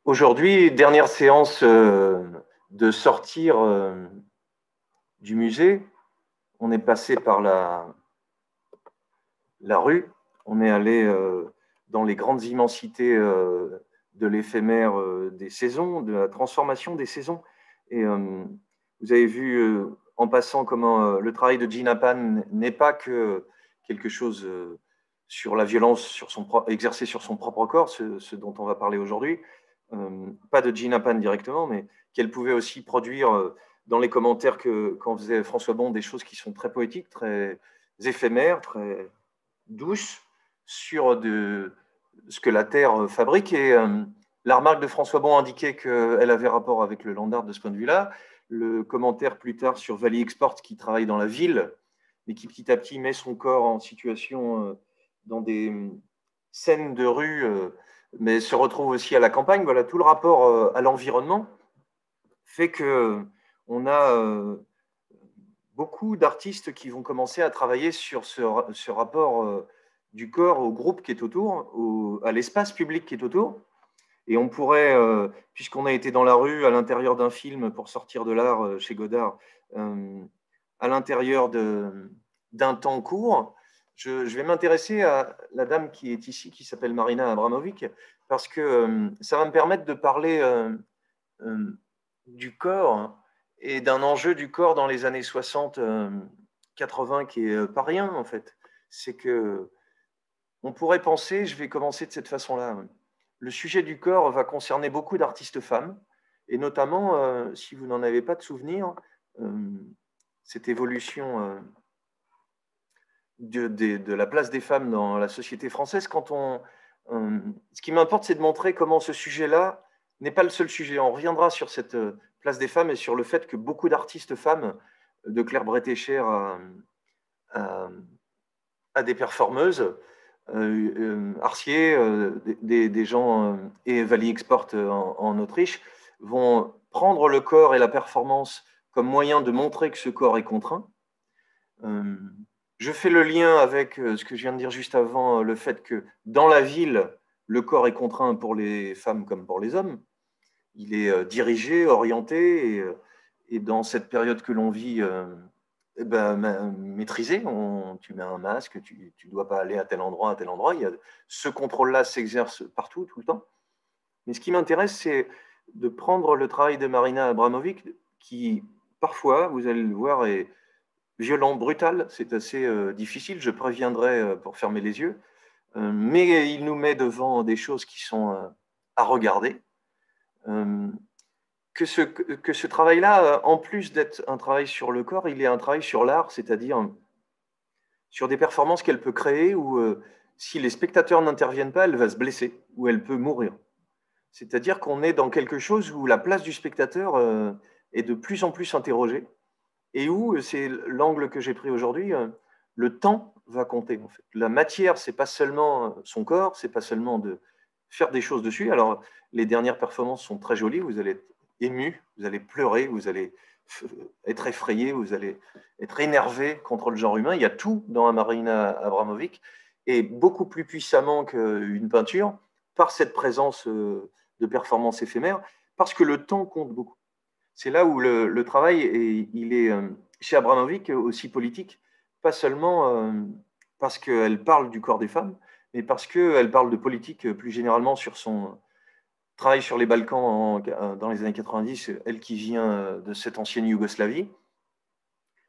Aujourd'hui, dernière séance de sortir du musée. On est passé par la rue, on est allé dans les grandes immensités de l'éphémère des saisons, de la transformation des saisons. Et vous avez vu en passant comment le travail de Gina Pan n'est pas que quelque chose sur la violence exercée sur son propre corps, ce dont on va parler aujourd'hui. Pas de Gina Pan directement, mais qu'elle pouvait aussi produire dans les commentaires qu'en faisait François Bon des choses qui sont très poétiques, très éphémères, très douces sur ce que la Terre fabrique. Et la remarque de François Bon indiquait qu'elle avait rapport avec le land art de ce point de vue-là. Le commentaire plus tard sur Valley Export, qui travaille dans la ville, mais qui petit à petit met son corps en situation dans des scènes de rue, mais se retrouve aussi à la campagne. Voilà, tout le rapport à l'environnement fait que on a beaucoup d'artistes qui vont commencer à travailler sur ce rapport du corps au groupe qui est autour, à l'espace public qui est autour. Et on pourrait, puisqu'on a été dans la rue, à l'intérieur d'un film pour sortir de l'art chez Godard, à l'intérieur d'un temps court, je vais m'intéresser à la dame qui est ici, qui s'appelle Marina Abramovic, parce que ça va me permettre de parler du corps et d'un enjeu du corps dans les années 60, 80 qui est pas rien en fait. C'est que on pourrait penser, je vais commencer de cette façon-là, le sujet du corps va concerner beaucoup d'artistes femmes, et notamment, si vous n'en avez pas de souvenir, euh, cette évolution de la place des femmes dans la société française, ce qui m'importe, c'est de montrer comment ce sujet-là n'est pas le seul sujet. On reviendra sur cette place des femmes et sur le fait que beaucoup d'artistes femmes, de Claire Bretécher à, à des performeuses, Arcier, des gens, et Valley Export en Autriche, vont prendre le corps et la performance comme moyen de montrer que ce corps est contraint. Euh, je fais le lien avec ce que je viens de dire juste avant, le fait que dans la ville, le corps est contraint pour les femmes comme pour les hommes. Il est dirigé, orienté, et dans cette période que l'on vit, eh ben, maîtrisé. Tu mets un masque, tu ne dois pas aller à tel endroit, à tel endroit. Ce contrôle-là s'exerce partout, tout le temps. Mais ce qui m'intéresse, c'est de prendre le travail de Marina Abramovic, qui parfois, vous allez le voir, est violent, brutal. C'est assez difficile. Je préviendrai pour fermer les yeux. Mais il nous met devant des choses qui sont à regarder. Euh, que ce travail-là, en plus d'être un travail sur le corps, il est un travail sur l'art, c'est-à-dire sur des performances qu'elle peut créer où, si les spectateurs n'interviennent pas, elle va se blesser ou elle peut mourir. C'est-à-dire qu'on est dans quelque chose où la place du spectateur est de plus en plus interrogée et où, c'est l'angle que j'ai pris aujourd'hui, le temps va compter. En fait. La matière, c'est pas seulement son corps, c'est pas seulement de faire des choses dessus. Alors, les dernières performances sont très jolies, vous allez être ému, vous allez pleurer, vous allez être effrayé, vous allez être énervé contre le genre humain. Il y a tout dans Marina Abramovic, et beaucoup plus puissamment qu'une peinture, par cette présence de performances éphémères, parce que le temps compte beaucoup. C'est là où le travail, il est chez Abramovic aussi politique, pas seulement parce qu'elle parle du corps des femmes, mais parce qu'elle parle de politique plus généralement sur son travail sur les Balkans dans les années 90, elle qui vient de cette ancienne Yougoslavie,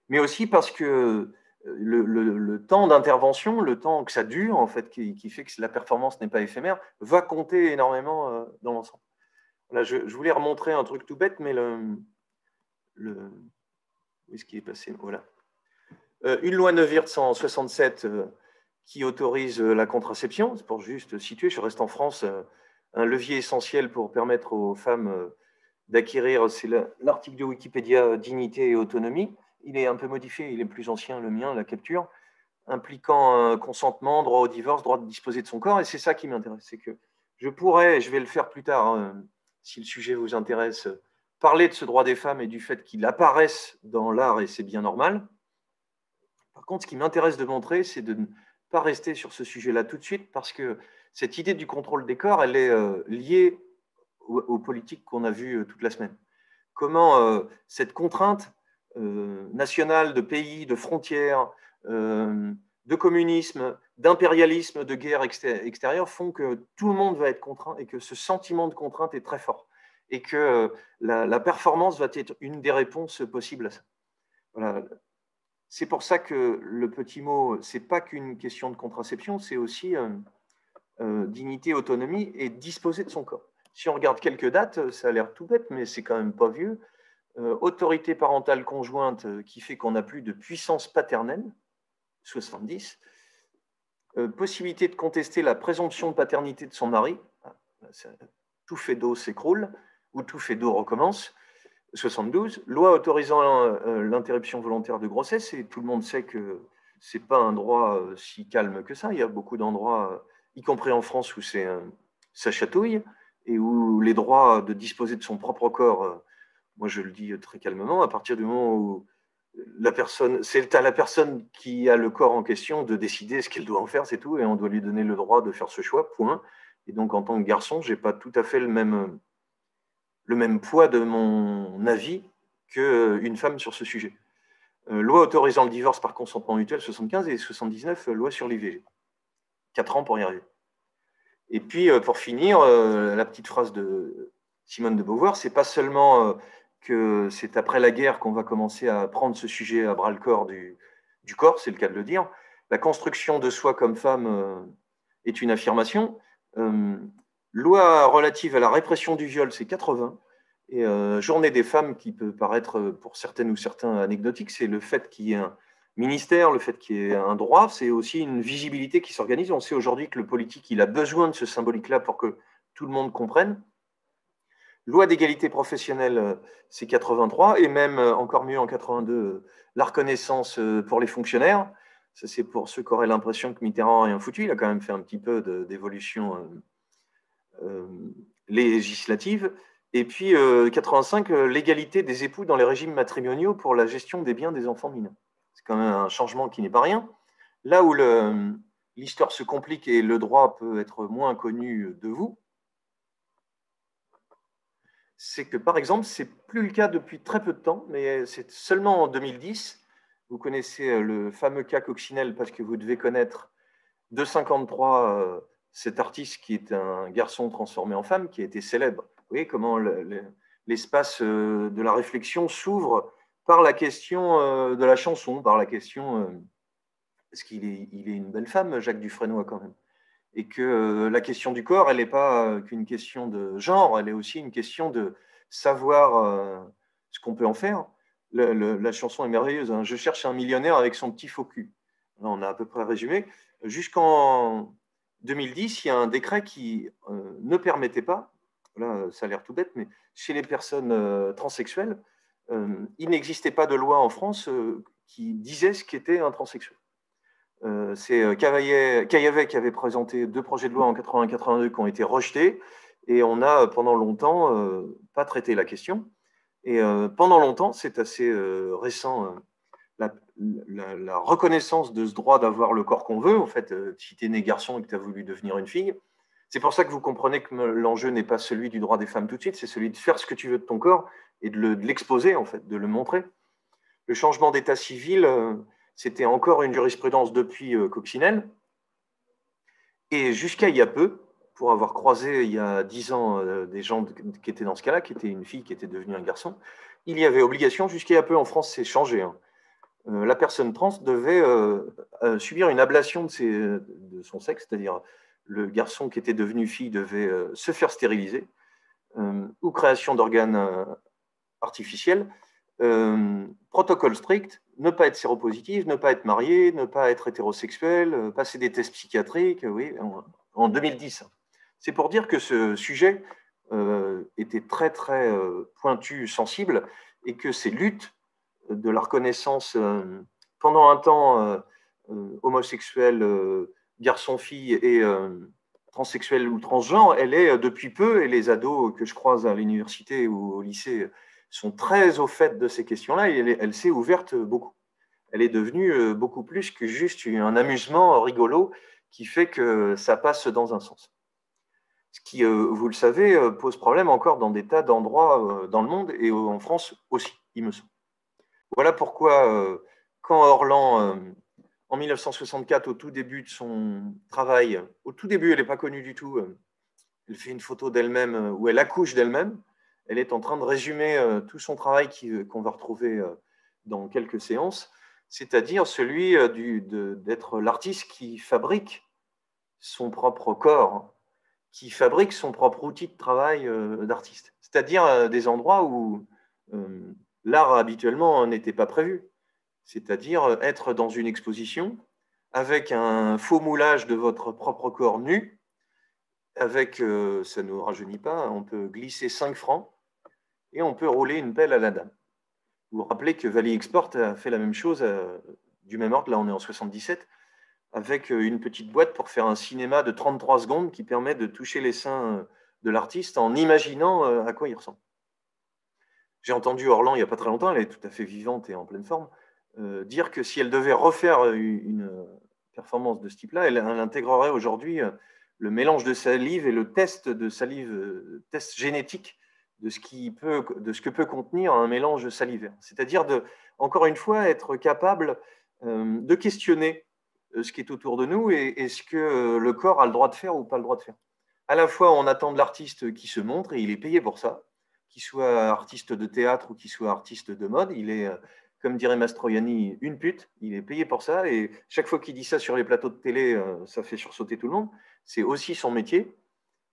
mais aussi parce que le temps d'intervention, le temps que ça dure, en fait, qui fait que la performance n'est pas éphémère, va compter énormément dans l'ensemble. Voilà, je voulais remontrer un truc tout bête, mais où est-ce qu'il est passé? Voilà. Une loi Neuwirth en 67 qui autorise la contraception, c'est pour juste situer, je reste en France, un levier essentiel pour permettre aux femmes d'acquérir, c'est l'article de Wikipédia Dignité et autonomie. Il est un peu modifié, il est plus ancien, le mien, la capture, impliquant un consentement, droit au divorce, droit de disposer de son corps, et c'est ça qui m'intéresse, c'est que je pourrais, je vais le faire plus tard, si le sujet vous intéresse, parler de ce droit des femmes et du fait qu'il apparaisse dans l'art, et c'est bien normal. Par contre, ce qui m'intéresse de montrer, c'est de ne pas rester sur ce sujet-là tout de suite, parce que cette idée du contrôle des corps, elle est liée aux politiques qu'on a vues toute la semaine. Comment cette contrainte nationale, de pays, de frontières, de communisme, d'impérialisme, de guerre extérieure font que tout le monde va être contraint et que ce sentiment de contrainte est très fort et que la performance va être une des réponses possibles à ça. Voilà. C'est pour ça que le petit mot, ce n'est pas qu'une question de contraception, c'est aussi dignité, autonomie et disposer de son corps. Si on regarde quelques dates, ça a l'air tout bête, mais c'est quand même pas vieux. Autorité parentale conjointe qui fait qu'on n'a plus de puissance paternelle, 70. Possibilité de contester la présomption de paternité de son mari, tout fait d'eau s'écroule, ou tout fait d'eau recommence, 72. Loi autorisant l'interruption volontaire de grossesse, et tout le monde sait que ce n'est pas un droit si calme que ça. Il y a beaucoup d'endroits, y compris en France, où ça chatouille, et où les droits de disposer de son propre corps, moi je le dis très calmement, à partir du moment où c'est à la personne qui a le corps en question de décider ce qu'elle doit en faire, c'est tout, et on doit lui donner le droit de faire ce choix, point. Et donc en tant que garçon, je n'ai pas tout à fait le même poids de mon avis qu'une femme sur ce sujet. Loi autorisant le divorce par consentement mutuel, 75, et 79, loi sur l'IVG. 4 ans pour y arriver. Et puis, pour finir, la petite phrase de Simone de Beauvoir, c'est pas seulement que c'est après la guerre qu'on va commencer à prendre ce sujet à bras-le-corps du corps, c'est le cas de le dire. La construction de soi comme femme est une affirmation. Loi relative à la répression du viol, c'est 80. Et Journée des femmes, qui peut paraître pour certaines ou certains anecdotique, c'est le fait qu'il y ait un ministère, le fait qu'il y ait un droit, c'est aussi une visibilité qui s'organise. On sait aujourd'hui que le politique, il a besoin de ce symbolique-là pour que tout le monde comprenne. Loi d'égalité professionnelle, c'est 83, et même encore mieux en 82, la reconnaissance pour les fonctionnaires. Ça, c'est pour ceux qui auraient l'impression que Mitterrand a rien foutu. Il a quand même fait un petit peu d'évolution législative. Et puis, 85, l'égalité des époux dans les régimes matrimoniaux pour la gestion des biens des enfants mineurs. C'est quand même un changement qui n'est pas rien. Là où l'histoire se complique et le droit peut être moins connu de vous, c'est que, par exemple, ce n'est plus le cas depuis très peu de temps, mais c'est seulement en 2010. Vous connaissez le fameux cas Coccinelle, parce que vous devez connaître de 53, cet artiste qui est un garçon transformé en femme, qui a été célèbre. Vous voyez comment l'espace de la réflexion s'ouvre par la question de la chanson, par la question est-ce qu'il est une belle femme, Jacques Dufresnoy, quand même. Et que la question du corps, elle n'est pas qu'une question de genre, elle est aussi une question de savoir ce qu'on peut en faire. La chanson est merveilleuse, hein. Je cherche un millionnaire avec son petit faux cul. Là, on a à peu près résumé. Jusqu'en 2010, il y a un décret qui ne permettait pas, là ça a l'air tout bête, mais chez les personnes transsexuelles, il n'existait pas de loi en France qui disait ce qu'était un transsexuel. C'est Cavaillet qui avait présenté 2 projets de loi en 80-82 qui ont été rejetés, et on a pendant longtemps pas traité la question. Et pendant longtemps, c'est assez récent, la reconnaissance de ce droit d'avoir le corps qu'on veut. En fait, si tu es né garçon et que tu as voulu devenir une fille, c'est pour ça que vous comprenez que l'enjeu n'est pas celui du droit des femmes tout de suite, c'est celui de faire ce que tu veux de ton corps et de l'exposer, en fait, de le montrer. Le changement d'état civil, c'était encore une jurisprudence depuis Coccinelle. Et jusqu'à il y a peu, pour avoir croisé il y a 10 ans des gens qui étaient dans ce cas-là, qui était une fille qui était devenue un garçon, il y avait obligation, jusqu'à il y a peu en France, c'est changé, hein. La personne trans devait subir une ablation de son sexe, c'est-à-dire le garçon qui était devenu fille devait se faire stériliser, ou création d'organes artificiels. Protocole strict, ne pas être séropositif, ne pas être marié, ne pas être hétérosexuel, passer des tests psychiatriques, oui, en 2010. C'est pour dire que ce sujet était très, très pointu, sensible, et que ces luttes de la reconnaissance pendant un temps homosexuel, garçon-fille et transsexuel ou transgenre, elle est depuis peu, et les ados que je croise à l'université ou au lycée sont très au fait de ces questions-là, et elle s'est ouverte beaucoup. Elle est devenue beaucoup plus que juste un amusement rigolo qui fait que ça passe dans un sens. Ce qui, vous le savez, pose problème encore dans des tas d'endroits dans le monde et en France aussi, il me semble. Voilà pourquoi, quand Orlan, en 1964, au tout début de son travail, au tout début, elle n'est pas connue du tout, elle fait une photo d'elle-même où elle accouche d'elle-même. Elle est en train de résumer tout son travail qu'on va retrouver dans quelques séances, c'est-à-dire celui d'être l'artiste qui fabrique son propre corps, qui fabrique son propre outil de travail d'artiste. C'est-à-dire des endroits où l'art habituellement n'était pas prévu. C'est-à-dire être dans une exposition avec un faux moulage de votre propre corps nu, avec, ça ne nous rajeunit pas, on peut glisser 5 francs et on peut rouler une pelle à la dame. Vous vous rappelez que Valley Export a fait la même chose du même ordre, là on est en 77, avec une petite boîte pour faire un cinéma de 33 secondes qui permet de toucher les seins de l'artiste en imaginant à quoi il ressemble. J'ai entendu Orlan il n'y a pas très longtemps, elle est tout à fait vivante et en pleine forme, dire que si elle devait refaire une performance de ce type-là, elle intégrerait aujourd'hui le mélange de salive et le test de salive, test génétique de ce que peut contenir un mélange salivaire. C'est-à-dire encore une fois, être capable de questionner ce qui est autour de nous et ce que le corps a le droit de faire ou pas le droit de faire. À la fois, on attend de l'artiste qui se montre et il est payé pour ça, qu'il soit artiste de théâtre ou qu'il soit artiste de mode. Il est, comme dirait Mastroianni, une pute. Il est payé pour ça et chaque fois qu'il dit ça sur les plateaux de télé, ça fait sursauter tout le monde. C'est aussi son métier.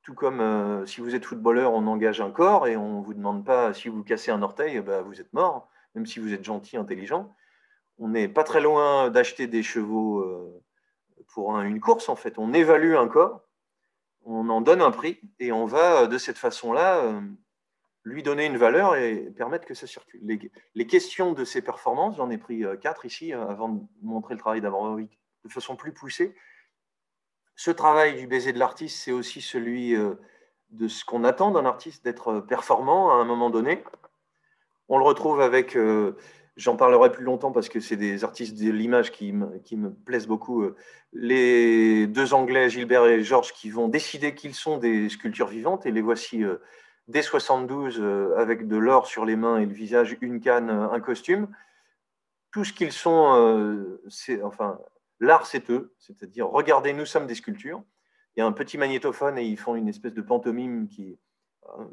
Tout comme si vous êtes footballeur, on engage un corps et on ne vous demande pas si vous cassez un orteil, bah, vous êtes mort, même si vous êtes gentil, intelligent. On n'est pas très loin d'acheter des chevaux pour une course, en fait. On évalue un corps, on en donne un prix et on va de cette façon-là lui donner une valeur et permettre que ça circule. Les questions de ces performances, j'en ai pris 4 ici avant de montrer le travail d'Abramovic de façon plus poussée. Ce travail du baiser de l'artiste, c'est aussi celui de ce qu'on attend d'un artiste, d'être performant à un moment donné. On le retrouve avec, j'en parlerai plus longtemps parce que c'est des artistes de l'image qui me plaisent beaucoup, les deux Anglais, Gilbert et Georges, qui vont décider qu'ils sont des sculptures vivantes, et les voici dès 72 avec de l'or sur les mains et le visage, une canne, un costume. Tout ce qu'ils sont, enfin, l'art, c'est eux, c'est-à-dire, regardez, nous sommes des sculptures. Il y a un petit magnétophone et ils font une espèce de pantomime qui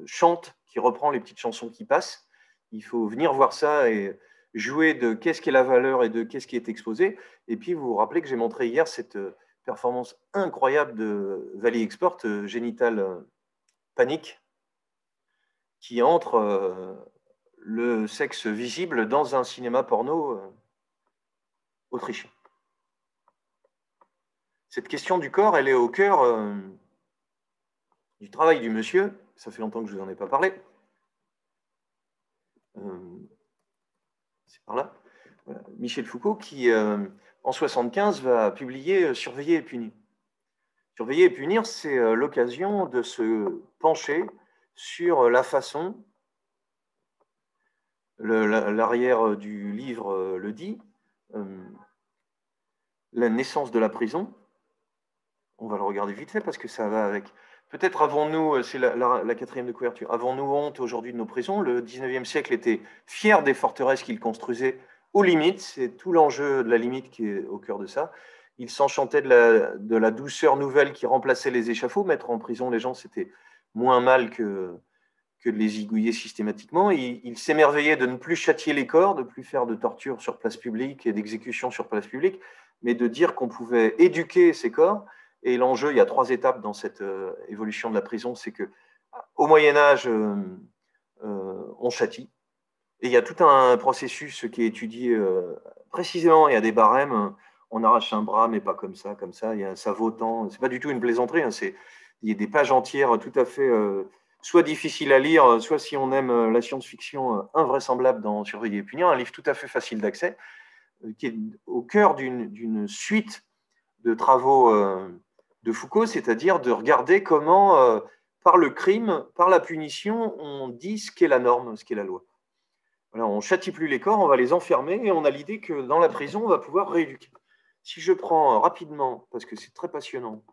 chante, qui reprend les petites chansons qui passent. Il faut venir voir ça et jouer de qu'est-ce qui est la valeur et de qu'est-ce qui est exposé. Et puis, vous vous rappelez que j'ai montré hier cette performance incroyable de Valley Export, Génital Panique, qui entre le sexe visible dans un cinéma porno autrichien. Cette question du corps, elle est au cœur du travail du monsieur. Ça fait longtemps que je ne vous en ai pas parlé. C'est par là. Voilà. Michel Foucault qui, en 75, va publier Surveiller et punir. Surveiller et punir, c'est l'occasion de se pencher sur la façon, l'arrière du livre le dit, la naissance de la prison. On va le regarder vite fait parce que ça va avec. Peut-être avons-nous, c'est la quatrième de couverture, avons-nous honte aujourd'hui de nos prisons? Le 19e siècle était fier des forteresses qu'il construisait aux limites. C'est tout l'enjeu de la limite qui est au cœur de ça. Il s'enchantait de la douceur nouvelle qui remplaçait les échafauds. Mettre en prison les gens, c'était moins mal que de les zigouiller systématiquement. Il s'émerveillait de ne plus châtier les corps, de ne plus faire de torture sur place publique et d'exécution sur place publique, mais de dire qu'on pouvait éduquer ces corps. Et l'enjeu, il y a 3 étapes dans cette évolution de la prison, c'est qu'au Moyen-Âge, on châtie. Et il y a tout un processus qui est étudié précisément. Il y a des barèmes. On arrache un bras, mais pas comme ça, comme ça. Il y a ça vaut tant. C'est pas du tout une plaisanterie. Hein, il y a des pages entières tout à fait soit difficiles à lire, soit si on aime la science-fiction invraisemblable dans Surveiller et punir, un livre tout à fait facile d'accès, qui est au cœur d'une suite de travaux de Foucault, c'est-à-dire de regarder comment, par le crime, par la punition, on dit ce qu'est la norme, ce qu'est la loi. Voilà, on ne châtie plus les corps, on va les enfermer et on a l'idée que dans la prison, on va pouvoir rééduquer. Si je prends rapidement, parce que c'est très passionnant,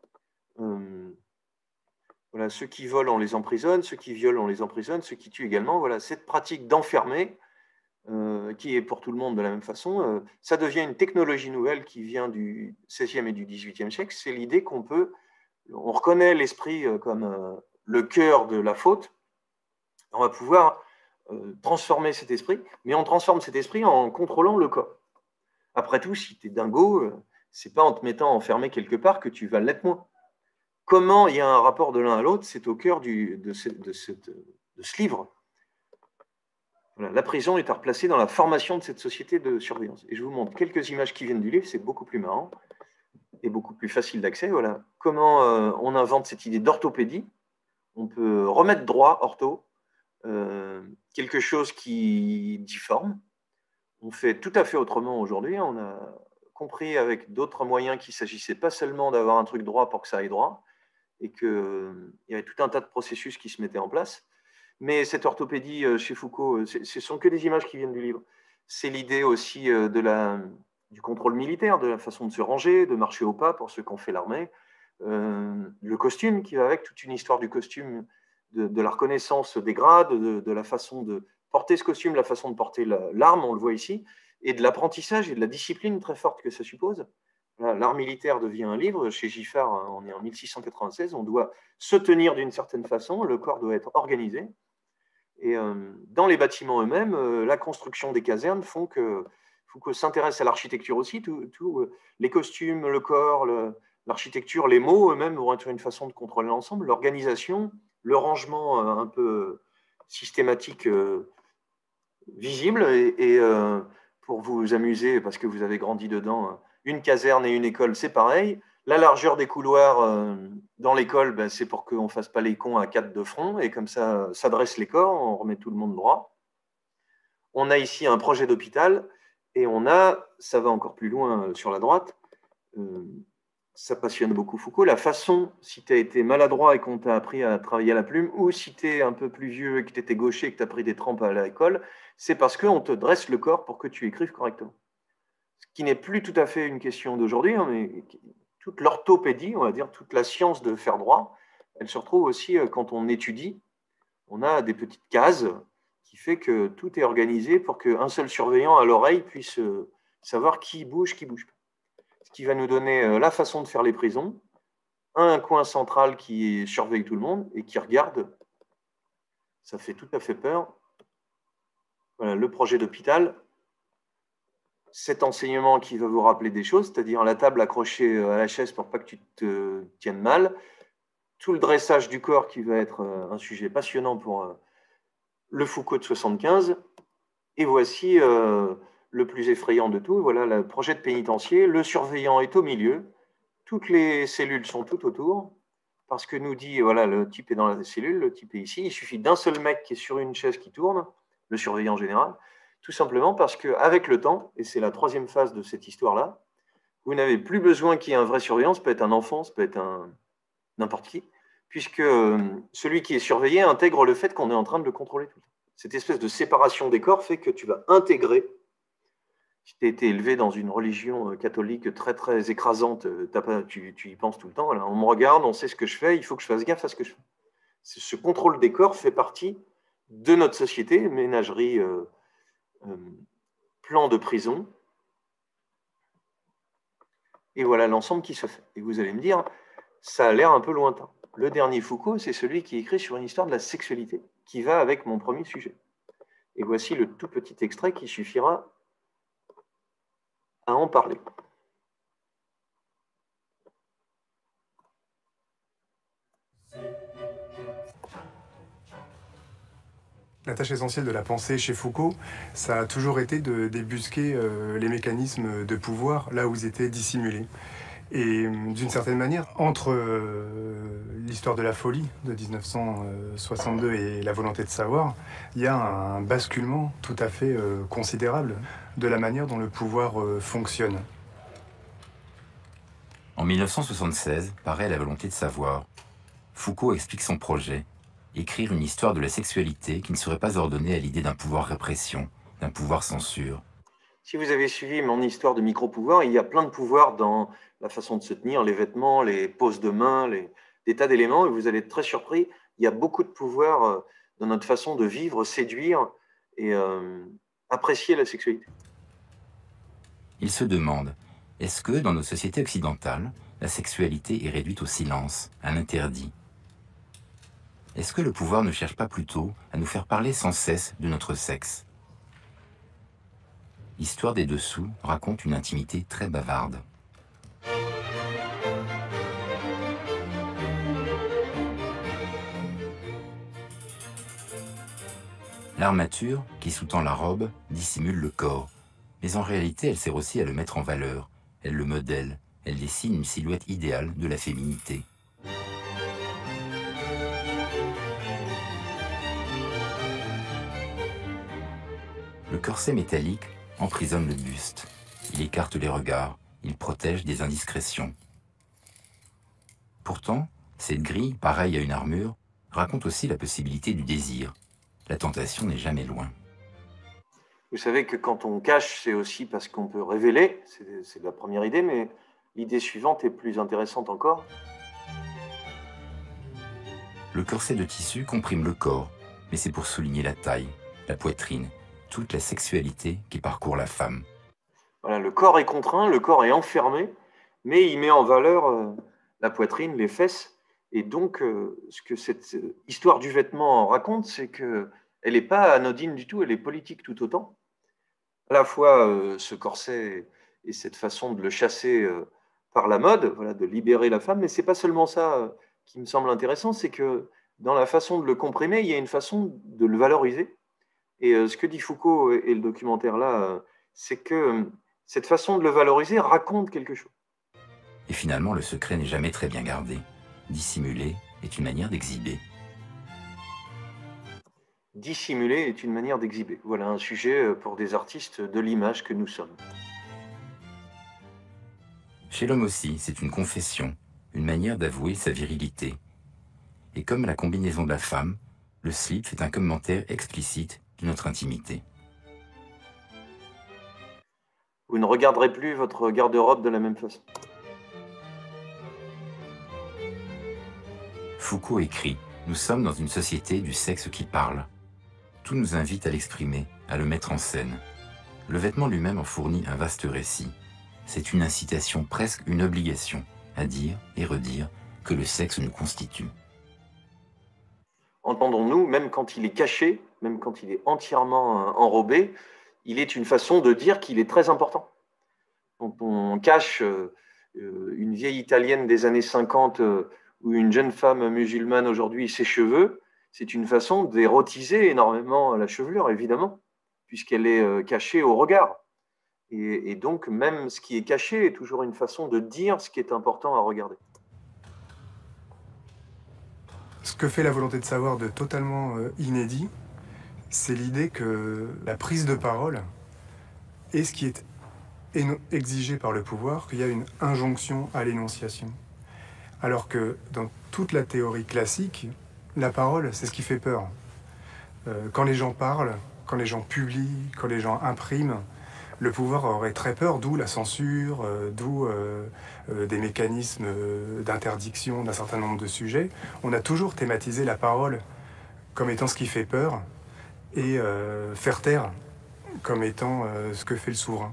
Voilà, ceux qui volent, on les emprisonne, ceux qui violent, on les emprisonne, ceux qui tuent également. Voilà, cette pratique d'enfermer, qui est pour tout le monde de la même façon, ça devient une technologie nouvelle qui vient du XVIe et du XVIIIe siècle. C'est l'idée qu'on peut, on reconnaît l'esprit comme le cœur de la faute. On va pouvoir transformer cet esprit, mais on transforme cet esprit en contrôlant le corps. Après tout, si tu es dingo, c'est pas en te mettant enfermé quelque part que tu vas l'être moins. Comment il y a un rapport de l'un à l'autre, c'est au cœur de ce livre. Voilà, la prison est à replacer dans la formation de cette société de surveillance. Et je vous montre quelques images qui viennent du livre, c'est beaucoup plus marrant et beaucoup plus facile d'accès. Voilà. Comment on invente cette idée d'orthopédie. On peut remettre droit, ortho, quelque chose qui difforme. On fait tout à fait autrement aujourd'hui. On a compris avec d'autres moyens qu'il ne s'agissait pas seulement d'avoir un truc droit pour que ça aille droit, et qu'il y avait tout un tas de processus qui se mettaient en place. Mais cette orthopédie chez Foucault, ce ne sont que des images qui viennent du livre. C'est l'idée aussi du contrôle militaire, de la façon de se ranger, de marcher au pas pour ceux qui ont fait l'armée. Le costume qui va avec, toute une histoire du costume, de la reconnaissance des grades, de la façon de porter ce costume, la façon de porter l'arme, on le voit ici, et de l'apprentissage et de la discipline très forte que ça suppose. L'art militaire devient un livre. Chez Giffard, on est en 1696, on doit se tenir d'une certaine façon, le corps doit être organisé. Et dans les bâtiments eux-mêmes, la construction des casernes font que Foucault s'intéresse à l'architecture aussi. Les costumes, le corps, l'architecture, les mots eux-mêmes vont être une façon de contrôler l'ensemble. L'organisation, le rangement un peu systématique, visible. Et pour vous amuser, parce que vous avez grandi dedans, une caserne et une école, c'est pareil. La largeur des couloirs dans l'école, ben, c'est pour qu'on ne fasse pas les cons à 4 de front, et comme ça dresse les corps, on remet tout le monde droit. On a ici un projet d'hôpital, et on a, ça va encore plus loin sur la droite, ça passionne beaucoup Foucault, la façon, si tu as été maladroit et qu'on t'a appris à travailler à la plume, ou si tu es un peu plus vieux et que tu étais gaucher et que tu as pris des trempes à l'école, c'est parce qu'on te dresse le corps pour que tu écrives correctement. Ce qui n'est plus tout à fait une question d'aujourd'hui, hein, mais toute l'orthopédie, on va dire, toute la science de faire droit, elle se retrouve aussi quand on étudie. On a des petites cases qui fait que tout est organisé pour qu'un seul surveillant à l'oreille puisse savoir qui bouge pas. Ce qui va nous donner la façon de faire les prisons, un coin central qui surveille tout le monde et qui regarde. Ça fait tout à fait peur. Voilà, le projet d'hôpital, cet enseignement qui va vous rappeler des choses, c'est-à-dire la table accrochée à la chaise pour pas que tu te tiennes mal, tout le dressage du corps qui va être un sujet passionnant pour le Foucault de 75. Et voici le plus effrayant de tout, voilà le projet de pénitencier, le surveillant est au milieu, toutes les cellules sont tout autour, parce que nous dit, voilà, le type est dans la cellule, le type est ici, il suffit d'un seul mec qui est sur une chaise qui tourne, le surveillant général, tout simplement parce qu'avec le temps, et c'est la troisième phase de cette histoire-là, vous n'avez plus besoin qu'il y ait un vrai surveillant, ça peut être un enfant, ça peut être n'importe qui, puisque celui qui est surveillé intègre le fait qu'on est en train de le contrôler tout le temps. Cette espèce de séparation des corps fait que tu vas intégrer. Si tu as été élevé dans une religion catholique très, très écrasante, tu y penses tout le temps. Voilà. On me regarde, on sait ce que je fais, il faut que je fasse gaffe à ce que je fais. Ce contrôle des corps fait partie de notre société, ménagerie, plan de prison. Et voilà l'ensemble qui se fait. Et vous allez me dire, ça a l'air un peu lointain. Le dernier Foucault, c'est celui qui écrit sur une histoire de la sexualité, qui va avec mon premier sujet. Et voici le tout petit extrait qui suffira à en parler. La tâche essentielle de la pensée chez Foucault, ça a toujours été de débusquer les mécanismes de pouvoir là où ils étaient dissimulés. Et d'une certaine manière, entre l'histoire de la folie de 1962 et la volonté de savoir, il y a un basculement tout à fait considérable de la manière dont le pouvoir fonctionne. En 1976, paraît La volonté de savoir. Foucault explique son projet, écrire une histoire de la sexualité qui ne serait pas ordonnée à l'idée d'un pouvoir répression, d'un pouvoir censure. Si vous avez suivi mon histoire de micro-pouvoir, il y a plein de pouvoirs dans la façon de se tenir, les vêtements, les poses de main, des tas d'éléments et vous allez être très surpris. Il y a beaucoup de pouvoir dans notre façon de vivre, séduire et apprécier la sexualité. Il se demande, est-ce que dans nos sociétés occidentales, la sexualité est réduite au silence, à l'interdit? Est-ce que le pouvoir ne cherche pas plutôt à nous faire parler sans cesse de notre sexe? L'histoire des dessous raconte une intimité très bavarde. L'armature, qui sous-tend la robe, dissimule le corps. Mais en réalité, elle sert aussi à le mettre en valeur. Elle le modèle. Elle dessine une silhouette idéale de la féminité. Le corset métallique emprisonne le buste. Il écarte les regards. Il protège des indiscrétions. Pourtant, cette grille, pareille à une armure, raconte aussi la possibilité du désir. La tentation n'est jamais loin. Vous savez que quand on cache, c'est aussi parce qu'on peut révéler. C'est la première idée, mais l'idée suivante est plus intéressante encore. Le corset de tissu comprime le corps, mais c'est pour souligner la taille, la poitrine, toute la sexualité qui parcourt la femme. Voilà, le corps est contraint, le corps est enfermé, mais il met en valeur la poitrine, les fesses. Et donc, ce que cette histoire du vêtement raconte, c'est qu'elle n'est pas anodine du tout, elle est politique tout autant. À la fois, ce corset et cette façon de le chasser par la mode, voilà, de libérer la femme, mais ce n'est pas seulement ça qui me semble intéressant, c'est que dans la façon de le comprimer, il y a une façon de le valoriser. Et ce que dit Foucault et le documentaire là, c'est que cette façon de le valoriser raconte quelque chose. Et finalement, le secret n'est jamais très bien gardé. Dissimuler est une manière d'exhiber. Dissimuler est une manière d'exhiber. Voilà un sujet pour des artistes de l'image que nous sommes. Chez l'homme aussi, c'est une confession, une manière d'avouer sa virilité. Et comme la combinaison de la femme, le slip est un commentaire explicite de notre intimité. Vous ne regarderez plus votre garde-robe de la même façon. Foucault écrit « Nous sommes dans une société du sexe qui parle ». Tout nous invite à l'exprimer, à le mettre en scène. Le vêtement lui-même en fournit un vaste récit. C'est une incitation, presque une obligation, à dire et redire que le sexe nous constitue. Entendons-nous, même quand il est caché, même quand il est entièrement enrobé, il est une façon de dire qu'il est très important. Quand on cache une vieille italienne des années 50 ou une jeune femme musulmane aujourd'hui ses cheveux, c'est une façon d'érotiser énormément la chevelure, évidemment, puisqu'elle est cachée au regard. Et donc, même ce qui est caché est toujours une façon de dire ce qui est important à regarder. Ce que fait la volonté de savoir de totalement inédit, c'est l'idée que la prise de parole est ce qui est exigé par le pouvoir, qu'il y a une injonction à l'énonciation. Alors que dans toute la théorie classique, la parole, c'est ce qui fait peur. Quand les gens parlent, quand les gens publient, quand les gens impriment, le pouvoir aurait très peur, d'où la censure, d'où des mécanismes d'interdiction d'un certain nombre de sujets. On a toujours thématisé la parole comme étant ce qui fait peur et faire taire comme étant ce que fait le souverain.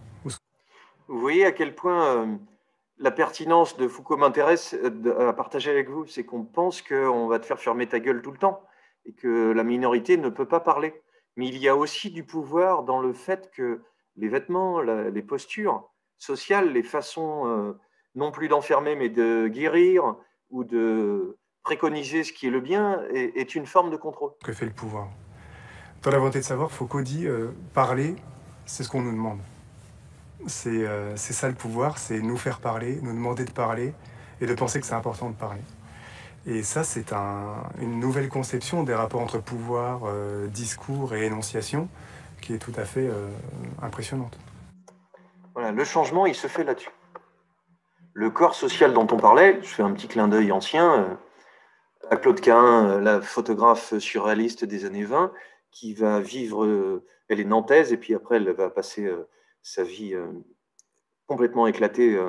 Vous voyez à quel point la pertinence de Foucault m'intéresse à partager avec vous, c'est qu'on pense qu'on va te faire fermer ta gueule tout le temps et que la minorité ne peut pas parler. Mais il y a aussi du pouvoir dans le fait que les vêtements, les postures sociales, les façons non plus d'enfermer mais de guérir ou de préconiser ce qui est le bien est une forme de contrôle. Que fait le pouvoir? Dans la volonté de savoir, Foucault dit parler, c'est ce qu'on nous demande. C'est ça le pouvoir, c'est nous faire parler, nous demander de parler et de penser que c'est important de parler. Et ça, c'est une nouvelle conception des rapports entre pouvoir, discours et énonciation qui est tout à fait impressionnante. Voilà, le changement, il se fait là-dessus. Le corps social dont on parlait, je fais un petit clin d'œil ancien, à Claude Cahun, la photographe surréaliste des années 20, qui va vivre, elle est nantaise, et puis après, elle va passer sa vie complètement éclatée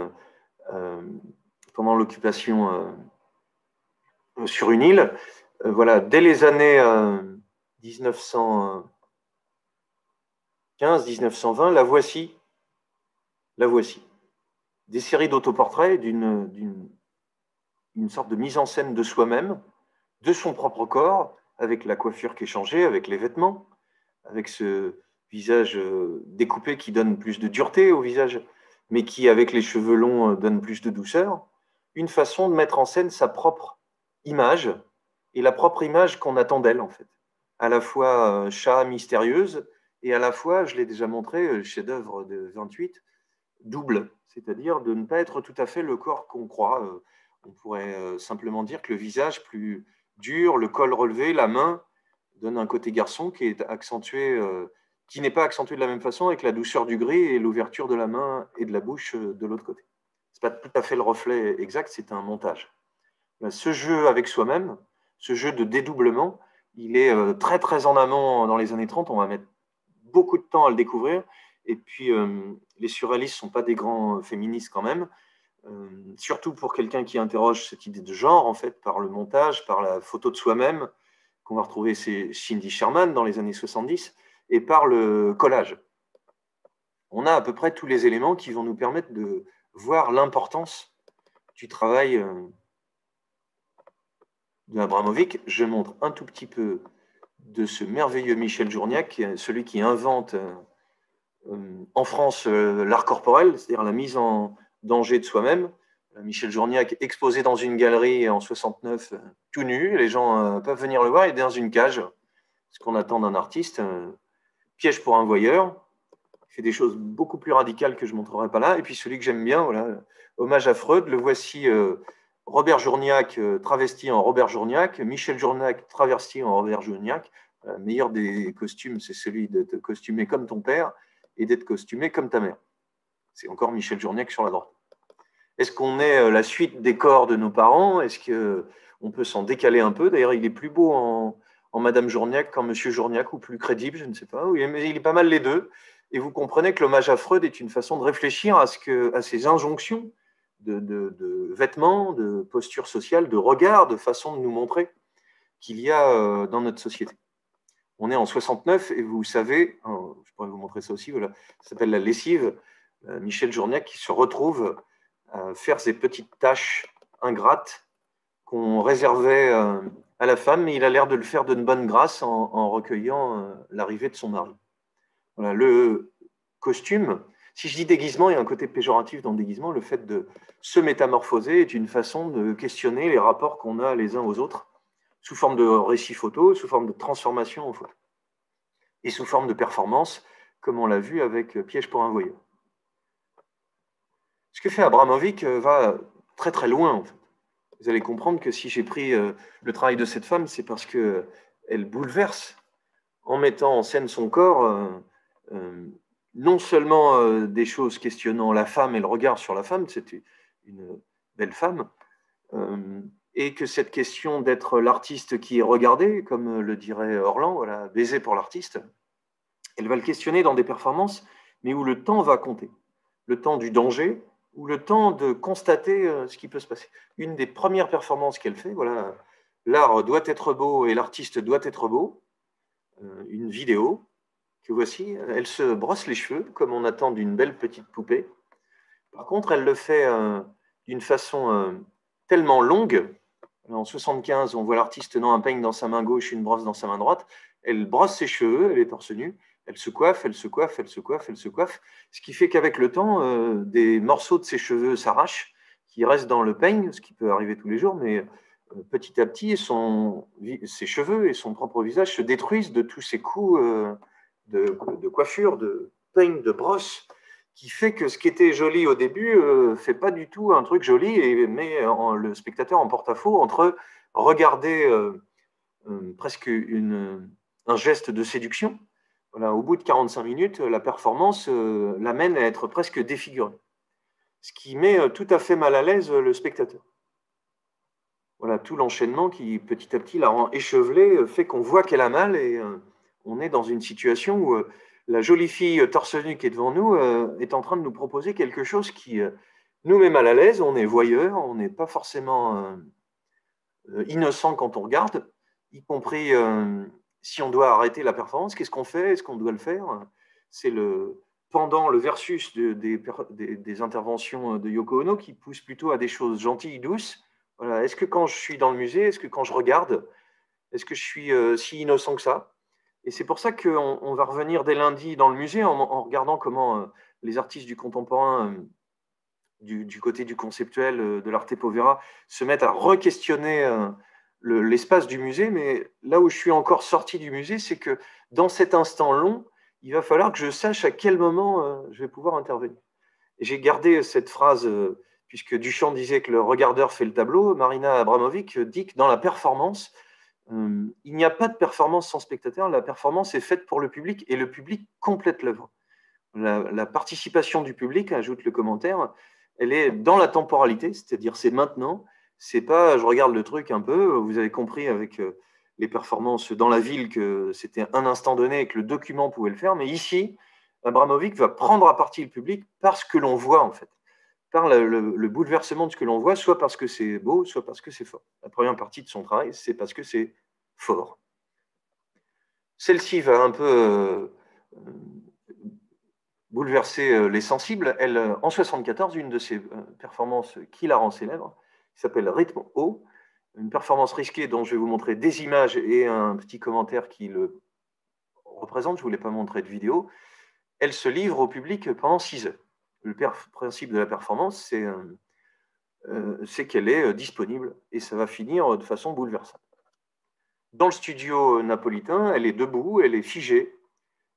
pendant l'occupation sur une île. Voilà, dès les années 1915-1920, la voici. Des séries d'autoportraits d'une sorte de mise en scène de soi-même, de son propre corps, avec la coiffure qui est changée, avec les vêtements, avec ce visage découpé qui donne plus de dureté au visage, mais qui, avec les cheveux longs, donne plus de douceur. Une façon de mettre en scène sa propre image et la propre image qu'on attend d'elle, en fait. À la fois chat mystérieuse et à la fois, je l'ai déjà montré, chef-d'œuvre de 28, double, c'est-à-dire de ne pas être tout à fait le corps qu'on croit. On pourrait simplement dire que le visage plus dur, le col relevé, la main, donne un côté garçon qui est accentué, qui n'est pas accentué de la même façon avec la douceur du gris et l'ouverture de la main et de la bouche de l'autre côté. Ce n'est pas tout à fait le reflet exact, c'est un montage. Ce jeu avec soi-même, ce jeu de dédoublement, il est très très en amont dans les années 30, on va mettre beaucoup de temps à le découvrir, et puis les surréalistes ne sont pas des grands féministes quand même, surtout pour quelqu'un qui interroge cette idée de genre, en fait, par le montage, par la photo de soi-même, qu'on va retrouver chez Cindy Sherman dans les années 70, et par le collage. On a à peu près tous les éléments qui vont nous permettre de voir l'importance du travail de Abramovic. Je montre un tout petit peu de ce merveilleux Michel Journiac, celui qui invente en France l'art corporel, c'est-à-dire la mise en danger de soi-même. Michel Journiac exposé dans une galerie en 69, tout nu, les gens peuvent venir le voir, il est dans une cage, ce qu'on attend d'un artiste, piège pour un voyeur, il fait des choses beaucoup plus radicales que je ne montrerai pas là, et puis celui que j'aime bien, voilà, hommage à Freud, le voici Robert Journiac travesti en Robert Journiac, Michel Journiac travesti en Robert Journiac, le meilleur des costumes, c'est celui de te costumer comme ton père et d'être costumé comme ta mère. C'est encore Michel Journiac sur la droite. Est-ce qu'on est la suite des corps de nos parents? Est-ce qu'on peut s'en décaler un peu? D'ailleurs, il est plus beau en Madame Journiac qu'en Monsieur Journiac, ou plus crédible, je ne sais pas. Oui, mais il est pas mal les deux. Et vous comprenez que l'hommage à Freud est une façon de réfléchir à ces injonctions de vêtements, de posture sociale, de regard, de façon de nous montrer qu'il y a dans notre société. On est en 69 et vous savez, je pourrais vous montrer ça aussi, voilà, ça s'appelle la lessive. Michel Journiac qui se retrouve à faire ces petites tâches ingrates qu'on réservait à la femme, mais il a l'air de le faire de bonne grâce en recueillant l'arrivée de son mari. Voilà, le costume, si je dis déguisement, il y a un côté péjoratif dans le déguisement, le fait de se métamorphoser est une façon de questionner les rapports qu'on a les uns aux autres, sous forme de récit photo, sous forme de transformation en photo, et sous forme de performance, comme on l'a vu avec Piège pour un voyeur. Ce que fait Abramovic va très très loin, en fait. Vous allez comprendre que si j'ai pris le travail de cette femme, c'est parce qu'elle bouleverse, en mettant en scène son corps, non seulement des choses questionnant la femme et le regard sur la femme, c'était une belle femme, et que cette question d'être l'artiste qui est regardé, comme le dirait Orlan, voilà, baiser pour l'artiste, elle va le questionner dans des performances, mais où le temps va compter. Le temps du danger, ou le temps de constater ce qui peut se passer. Une des premières performances qu'elle fait, voilà, l'art doit être beau et l'artiste doit être beau, une vidéo que voici, elle se brosse les cheveux comme on attend d'une belle petite poupée. Par contre, elle le fait d'une façon tellement longue. En 75, on voit l'artiste tenant un peigne dans sa main gauche, une brosse dans sa main droite. Elle brosse ses cheveux, elle est torse nu, elle se coiffe, elle se coiffe, elle se coiffe, elle se coiffe, ce qui fait qu'avec le temps, des morceaux de ses cheveux s'arrachent, qui restent dans le peigne, ce qui peut arriver tous les jours, mais petit à petit, ses cheveux et son propre visage se détruisent de tous ces coups de coiffure, de peigne, de brosse, qui fait que ce qui était joli au début fait pas du tout un truc joli et met le spectateur en porte-à-faux entre regarder presque un geste de séduction. Voilà, au bout de 45 minutes, la performance l'amène à être presque défigurée, ce qui met tout à fait mal à l'aise le spectateur. Voilà, tout l'enchaînement qui, petit à petit, la rend échevelée, fait qu'on voit qu'elle a mal et on est dans une situation où la jolie fille torse nu qui est devant nous est en train de nous proposer quelque chose qui nous met mal à l'aise. On est voyeur, on n'est pas forcément innocent quand on regarde, y compris si on doit arrêter la performance, qu'est-ce qu'on fait? Est-ce qu'on doit le faire? C'est le pendant le versus des interventions de Yoko Ono qui pousse plutôt à des choses gentilles, douces. Voilà. Est-ce que quand je suis dans le musée, est-ce que quand je regarde, est-ce que je suis si innocent que ça? Et c'est pour ça qu'on va revenir dès lundi dans le musée en regardant comment les artistes du contemporain, du côté du conceptuel, de l'arte povera, se mettent à re-questionner l'espace du musée. Mais là où je suis encore sorti du musée, c'est que dans cet instant long, il va falloir que je sache à quel moment je vais pouvoir intervenir. Et j'ai gardé cette phrase, puisque Duchamp disait que le regardeur fait le tableau. Marina Abramovic dit que dans la performance, il n'y a pas de performance sans spectateur. La performance est faite pour le public et le public complète l'œuvre. La participation du public, ajoute le commentaire, elle est dans la temporalité, c'est-à-dire c'est maintenant. C'est pas je regarde le truc un peu. Vous avez compris avec les performances dans la ville que c'était un instant donné et que le document pouvait le faire. Mais ici, Abramovic va prendre à partie le public par ce que l'on voit en fait, par le bouleversement de ce que l'on voit, soit parce que c'est beau, soit parce que c'est fort. La première partie de son travail, c'est parce que c'est fort. Celle-ci va un peu bouleverser les sensibles. Elle, en 1974, une de ses performances qui la rend célèbre, qui s'appelle Rythme haut, une performance risquée dont je vais vous montrer des images et un petit commentaire qui le représente. Je ne voulais pas montrer de vidéo. Elle se livre au public pendant 6 heures. Le principe de la performance, c'est qu'elle est disponible et ça va finir de façon bouleversante. Dans le studio napolitain, elle est debout, elle est figée,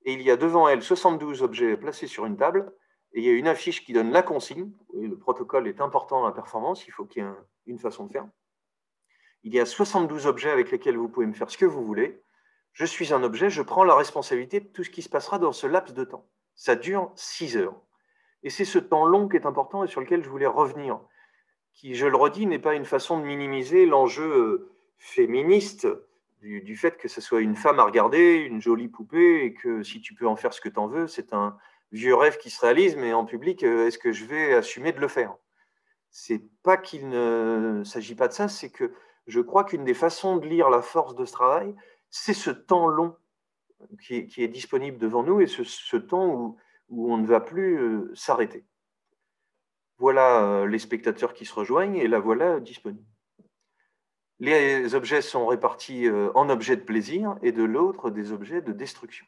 et il y a devant elle 72 objets placés sur une table, et il y a une affiche qui donne la consigne. Et le protocole est important dans la performance, il faut qu'il y ait une façon de faire. Il y a 72 objets avec lesquels vous pouvez me faire ce que vous voulez. Je suis un objet, je prends la responsabilité de tout ce qui se passera dans ce laps de temps. Ça dure 6 heures. Et c'est ce temps long qui est important et sur lequel je voulais revenir, qui, je le redis, n'est pas une façon de minimiser l'enjeu féministe du fait que ce soit une femme à regarder, une jolie poupée, et que si tu peux en faire ce que tu en veux, c'est un vieux rêve qui se réalise, mais en public, est-ce que je vais assumer de le faire? C'est pas qu'il ne s'agit pas de ça, c'est que je crois qu'une des façons de lire la force de ce travail, c'est ce temps long qui est disponible devant nous et ce temps où on ne va plus s'arrêter. Voilà les spectateurs qui se rejoignent et la voilà disponible. Les objets sont répartis en objets de plaisir et de l'autre des objets de destruction.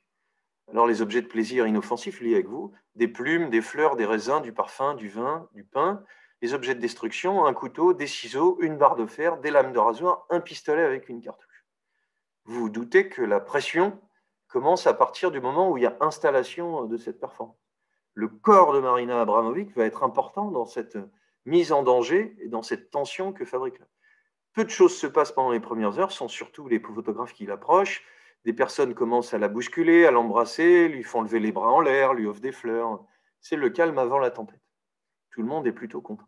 Alors les objets de plaisir inoffensifs liés avec vous, des plumes, des fleurs, des raisins, du parfum, du vin, du pain. Les objets de destruction, un couteau, des ciseaux, une barre de fer, des lames de rasoir, un pistolet avec une cartouche. Vous vous doutez que la pression commence à partir du moment où il y a installation de cette performance. Le corps de Marina Abramovic va être important dans cette mise en danger et dans cette tension que fabrique là. Peu de choses se passent pendant les premières heures, sont surtout les photographes qui l'approchent. Des personnes commencent à la bousculer, à l'embrasser, lui font lever les bras en l'air, lui offrent des fleurs. C'est le calme avant la tempête. Tout le monde est plutôt content.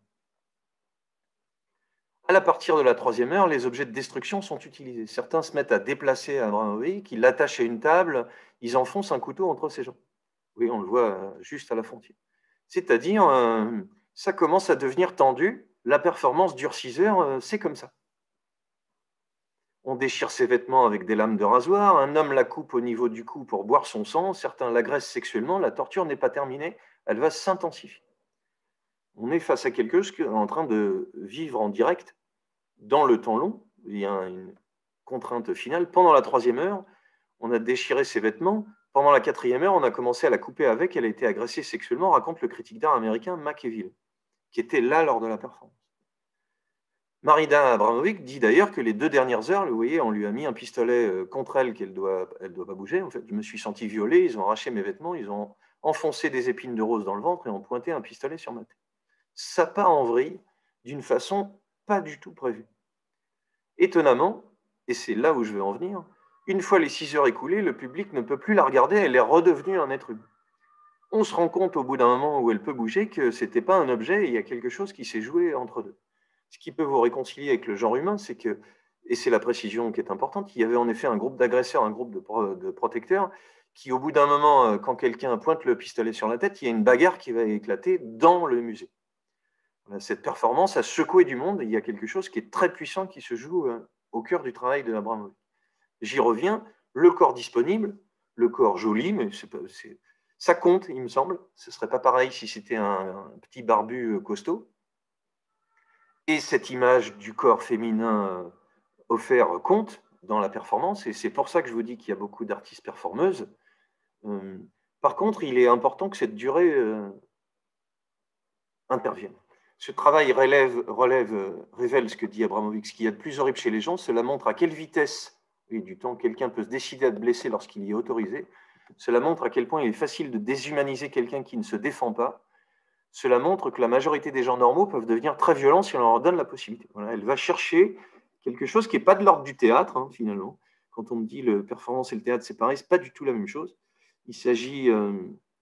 À partir de la 3e heure, les objets de destruction sont utilisés. Certains se mettent à déplacer Abramovic, ils l'attachent à une table, ils enfoncent un couteau entre ses jambes. Oui, on le voit juste à la frontière. C'est-à-dire, ça commence à devenir tendu. La performance dure 6 heures, c'est comme ça. On déchire ses vêtements avec des lames de rasoir, un homme la coupe au niveau du cou pour boire son sang, certains l'agressent sexuellement, la torture n'est pas terminée, elle va s'intensifier. On est face à quelque chose qui est en train de vivre en direct dans le temps long. Il y a une contrainte finale. Pendant la 3e heure, on a déchiré ses vêtements. Pendant la 4e heure, on a commencé à la couper avec, elle a été agressée sexuellement, raconte le critique d'art américain Machiavelli, qui était là lors de la performance. Marina Abramovic dit d'ailleurs que les 2 dernières heures, vous voyez, on lui a mis un pistolet contre elle qu'elle doit pas bouger. En fait, je me suis senti violé, ils ont arraché mes vêtements, ils ont enfoncé des épines de rose dans le ventre et ont pointé un pistolet sur ma tête. Ça part en vrille d'une façon pas du tout prévue. Étonnamment, et c'est là où je veux en venir, une fois les 6 heures écoulées, le public ne peut plus la regarder, elle est redevenue un être humain. On se rend compte au bout d'un moment où elle peut bouger que ce n'était pas un objet, il y a quelque chose qui s'est joué entre deux. Ce qui peut vous réconcilier avec le genre humain, c'est que, et c'est la précision qui est importante, il y avait en effet un groupe d'agresseurs, un groupe de protecteurs, qui au bout d'un moment, quand quelqu'un pointe le pistolet sur la tête, il y a une bagarre qui va éclater dans le musée. Cette performance a secoué du monde. Il y a quelque chose qui est très puissant qui se joue au cœur du travail de Abramovic. J'y reviens, le corps disponible, le corps joli, mais ça compte, il me semble. Ce ne serait pas pareil si c'était un petit barbu costaud. Et cette image du corps féminin offert compte dans la performance, et c'est pour ça que je vous dis qu'il y a beaucoup d'artistes performeuses. Par contre, il est important que cette durée intervienne. Ce travail révèle ce que dit Abramovic. Ce qu'il y a de plus horrible chez les gens, cela montre à quelle vitesse et du temps quelqu'un peut se décider à te blesser lorsqu'il y est autorisé. Cela montre à quel point il est facile de déshumaniser quelqu'un qui ne se défend pas. Cela montre que la majorité des gens normaux peuvent devenir très violents si on leur donne la possibilité. Voilà, elle va chercher quelque chose qui n'est pas de l'ordre du théâtre, hein, finalement. Quand on me dit le performance et le théâtre, c'est pareil, ce n'est pas du tout la même chose. Il s'agit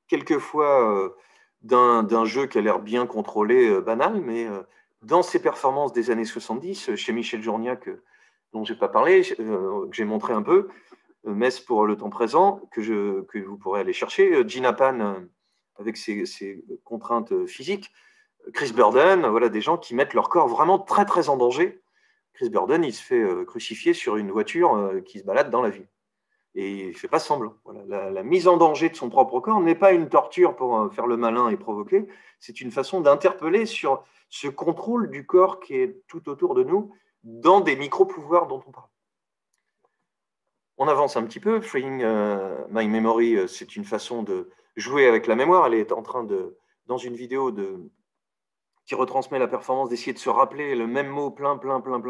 quelquefois d'un jeu qui a l'air bien contrôlé, banal, mais dans ces performances des années 70, chez Michel Journiac, dont je n'ai pas parlé, que j'ai montré un peu, Messe pour le temps présent, que vous pourrez aller chercher, Gina Pan avec ses contraintes physiques, Chris Burden, voilà, des gens qui mettent leur corps vraiment très très en danger. Chris Burden, il se fait crucifier sur une voiture qui se balade dans la ville. Et il ne fait pas semblant. Voilà. La mise en danger de son propre corps n'est pas une torture pour faire le malin et provoquer, c'est une façon d'interpeller sur ce contrôle du corps qui est tout autour de nous dans des micro-pouvoirs dont on parle. On avance un petit peu. Freeing My Memory, c'est une façon de jouer avec la mémoire. Elle est en train de, dans une vidéo qui retransmet la performance, d'essayer de se rappeler le même mot plein de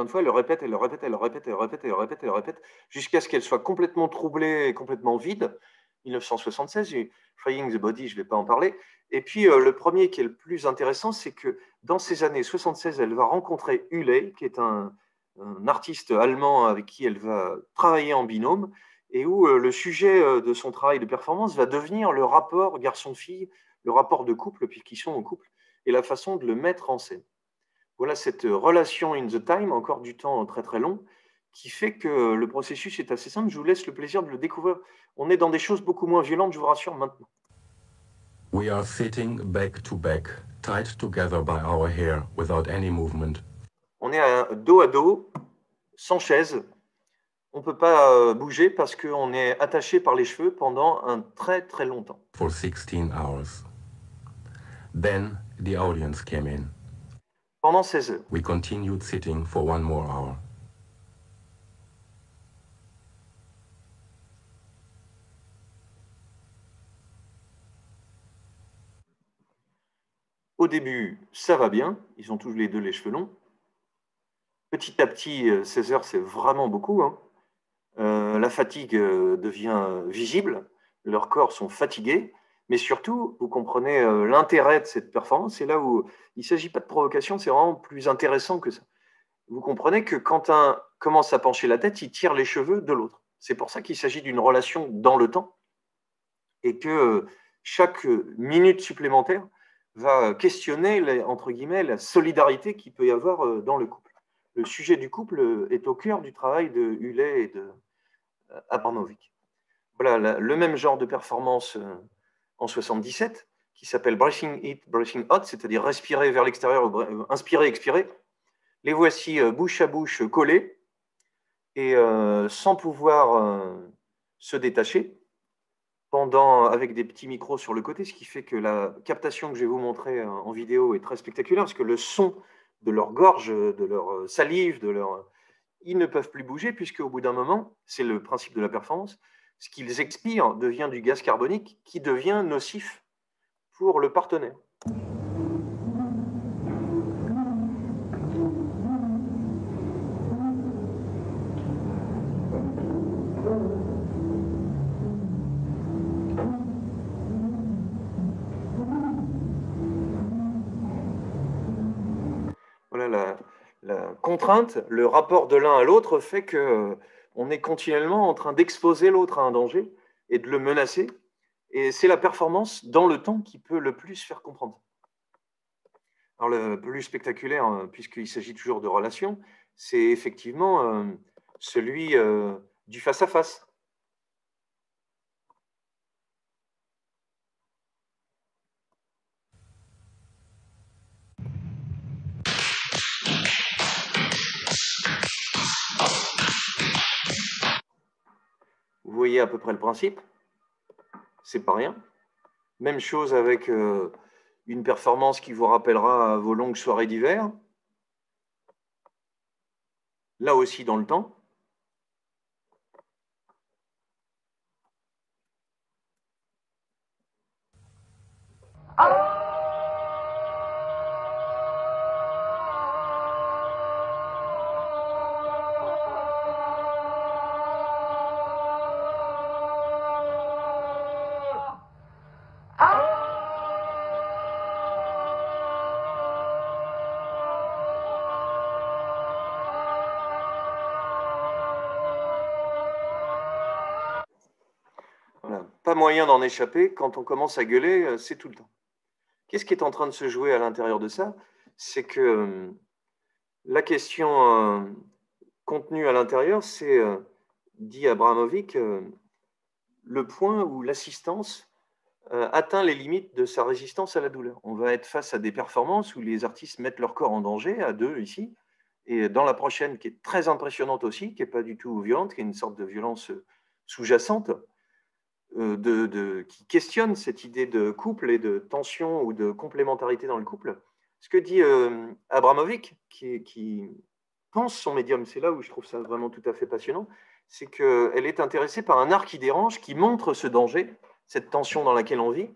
fois. Elle le répète, elle le répète, elle le répète, elle le répète, elle le répète, elle le répète, jusqu'à ce qu'elle soit complètement troublée et complètement vide. 1976, Freeing the Body, je ne vais pas en parler. Et puis, le premier qui est le plus intéressant, c'est que dans ces années 76, elle va rencontrer Uley, qui est un artiste allemand avec qui elle va travailler en binôme, et où le sujet de son travail de performance va devenir le rapport garçon-fille, le rapport de couple, puisqu'ils sont en couple, et la façon de le mettre en scène. Voilà cette relation in the time, encore du temps très très long, qui fait que le processus est assez simple. Je vous laisse le plaisir de le découvrir. On est dans des choses beaucoup moins violentes, je vous rassure, maintenant. We are sitting back to back, tied together by our hair, without any movement. On est à dos, sans chaise. On ne peut pas bouger parce qu'on est attaché par les cheveux pendant un très très longtemps. For 16 hours. Then the audience came in. Pendant 16 heures. We continued sitting for 1 more hour. Au début, ça va bien. Ils ont tous les deux les cheveux longs. Petit à petit, 16 heures, c'est vraiment beaucoup. Hein. La fatigue devient visible. Leurs corps sont fatigués. Mais surtout, vous comprenez l'intérêt de cette performance. C'est là où il ne s'agit pas de provocation, c'est vraiment plus intéressant que ça. Vous comprenez que quand un commence à pencher la tête, il tire les cheveux de l'autre. C'est pour ça qu'il s'agit d'une relation dans le temps et que chaque minute supplémentaire va questionner, entre guillemets, la solidarité qu'il peut y avoir dans le couple. Le sujet du couple est au cœur du travail de Uley et de Abramovic. Voilà le même genre de performance en 77 qui s'appelle Breathing In, Breathing Out, c'est-à-dire respirer vers l'extérieur, inspirer, expirer. Les voici bouche à bouche collés et sans pouvoir se détacher, avec des petits micros sur le côté, ce qui fait que la captation que je vais vous montrer en vidéo est très spectaculaire, parce que le son de leur gorge, de leur salive, ils ne peuvent plus bouger, puisqu'au bout d'un moment, c'est le principe de la performance, ce qu'ils expirent devient du gaz carbonique qui devient nocif pour le partenaire. Voilà la contrainte, le rapport de l'un à l'autre fait qu'on est continuellement en train d'exposer l'autre à un danger et de le menacer. Et c'est la performance dans le temps qui peut le plus faire comprendre. Alors le plus spectaculaire, puisqu'il s'agit toujours de relations, c'est effectivement celui du face-à-face. voyez à peu près le principe. C'est pas rien. Même chose avec une performance qui vous rappellera vos longues soirées d'hiver. Là aussi dans le temps. Voilà. Pas moyen d'en échapper. Quand on commence à gueuler, c'est tout le temps. Qu'est-ce qui est en train de se jouer à l'intérieur de ça? C'est que la question contenue à l'intérieur, c'est, dit Abramovic, le point où l'assistance atteint les limites de sa résistance à la douleur. On va être face à des performances où les artistes mettent leur corps en danger, à deux ici, et dans la prochaine, qui est très impressionnante aussi, qui n'est pas du tout violente, qui est une sorte de violence sous-jacente, qui questionne cette idée de couple et de tension ou de complémentarité dans le couple. Ce que dit Abramovic, qui pense son médium, c'est là où je trouve ça vraiment tout à fait passionnant, c'est qu'elle est intéressée par un art qui dérange, qui montre ce danger, cette tension dans laquelle on vit,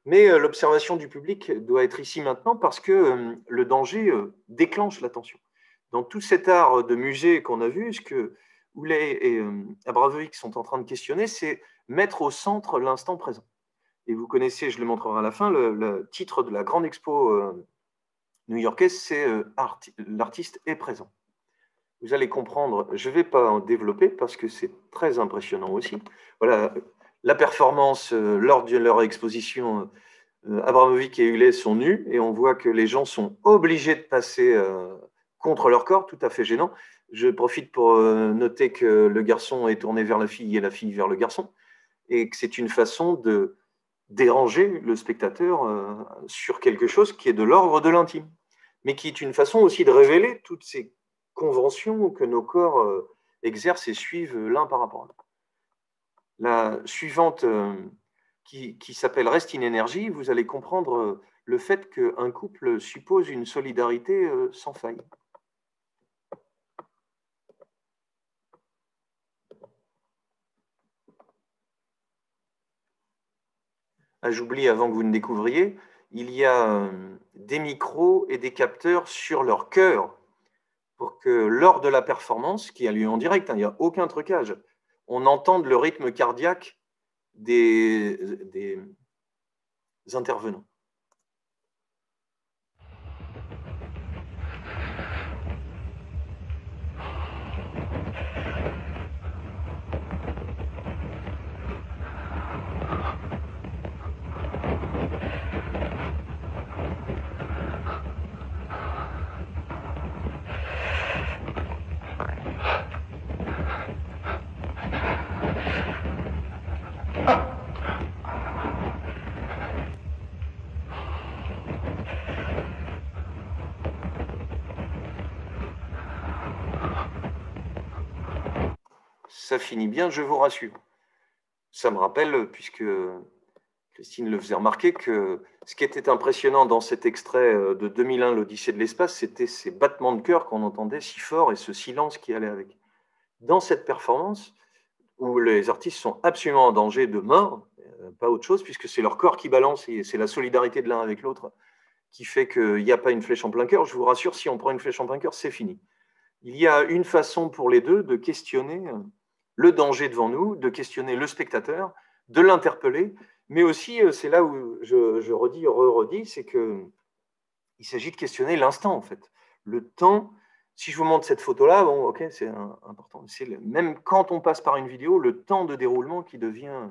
mais l'observation du public doit être ici maintenant parce que le danger déclenche la tension. Dans tout cet art de musée qu'on a vu, ce que Houlet et Abramovic sont en train de questionner, c'est mettre au centre l'instant présent. Et vous connaissez, je le montrerai à la fin, le titre de la grande expo new-yorkaise, c'est l'artiste est présent. Vous allez comprendre, je ne vais pas en développer parce que c'est très impressionnant aussi. Voilà, la performance lors de leur exposition, Abramovic et Houlet sont nus et on voit que les gens sont obligés de passer contre leur corps, tout à fait gênant. Je profite pour noter que le garçon est tourné vers la fille et la fille vers le garçon et que c'est une façon de déranger le spectateur sur quelque chose qui est de l'ordre de l'intime, mais qui est une façon aussi de révéler toutes ces conventions que nos corps exercent et suivent l'un par rapport à l'autre. La suivante, qui s'appelle Reste in Energy, vous allez comprendre le fait qu'un couple suppose une solidarité sans faille. Ah, j'oublie avant que vous ne découvriez, il y a des micros et des capteurs sur leur cœur pour que lors de la performance, qui a lieu en direct, il n'y a aucun trucage, on entende le rythme cardiaque des intervenants. Ça finit bien, je vous rassure. Ça me rappelle, puisque Christine le faisait remarquer, que ce qui était impressionnant dans cet extrait de 2001, l'Odyssée de l'espace, c'était ces battements de cœur qu'on entendait si fort et ce silence qui allait avec. Dans cette performance, où les artistes sont absolument en danger de mort, pas autre chose, puisque c'est leur corps qui balance et c'est la solidarité de l'un avec l'autre qui fait qu'il n'y a pas une flèche en plein cœur. Je vous rassure, si on prend une flèche en plein cœur, c'est fini. Il y a une façon pour les deux de questionner le danger devant nous, de questionner le spectateur, de l'interpeller, mais aussi, c'est là où je redis, c'est qu'il s'agit de questionner l'instant, en fait. Le temps, si je vous montre cette photo-là, bon, ok, c'est important. Même quand on passe par une vidéo, le temps de déroulement qui devient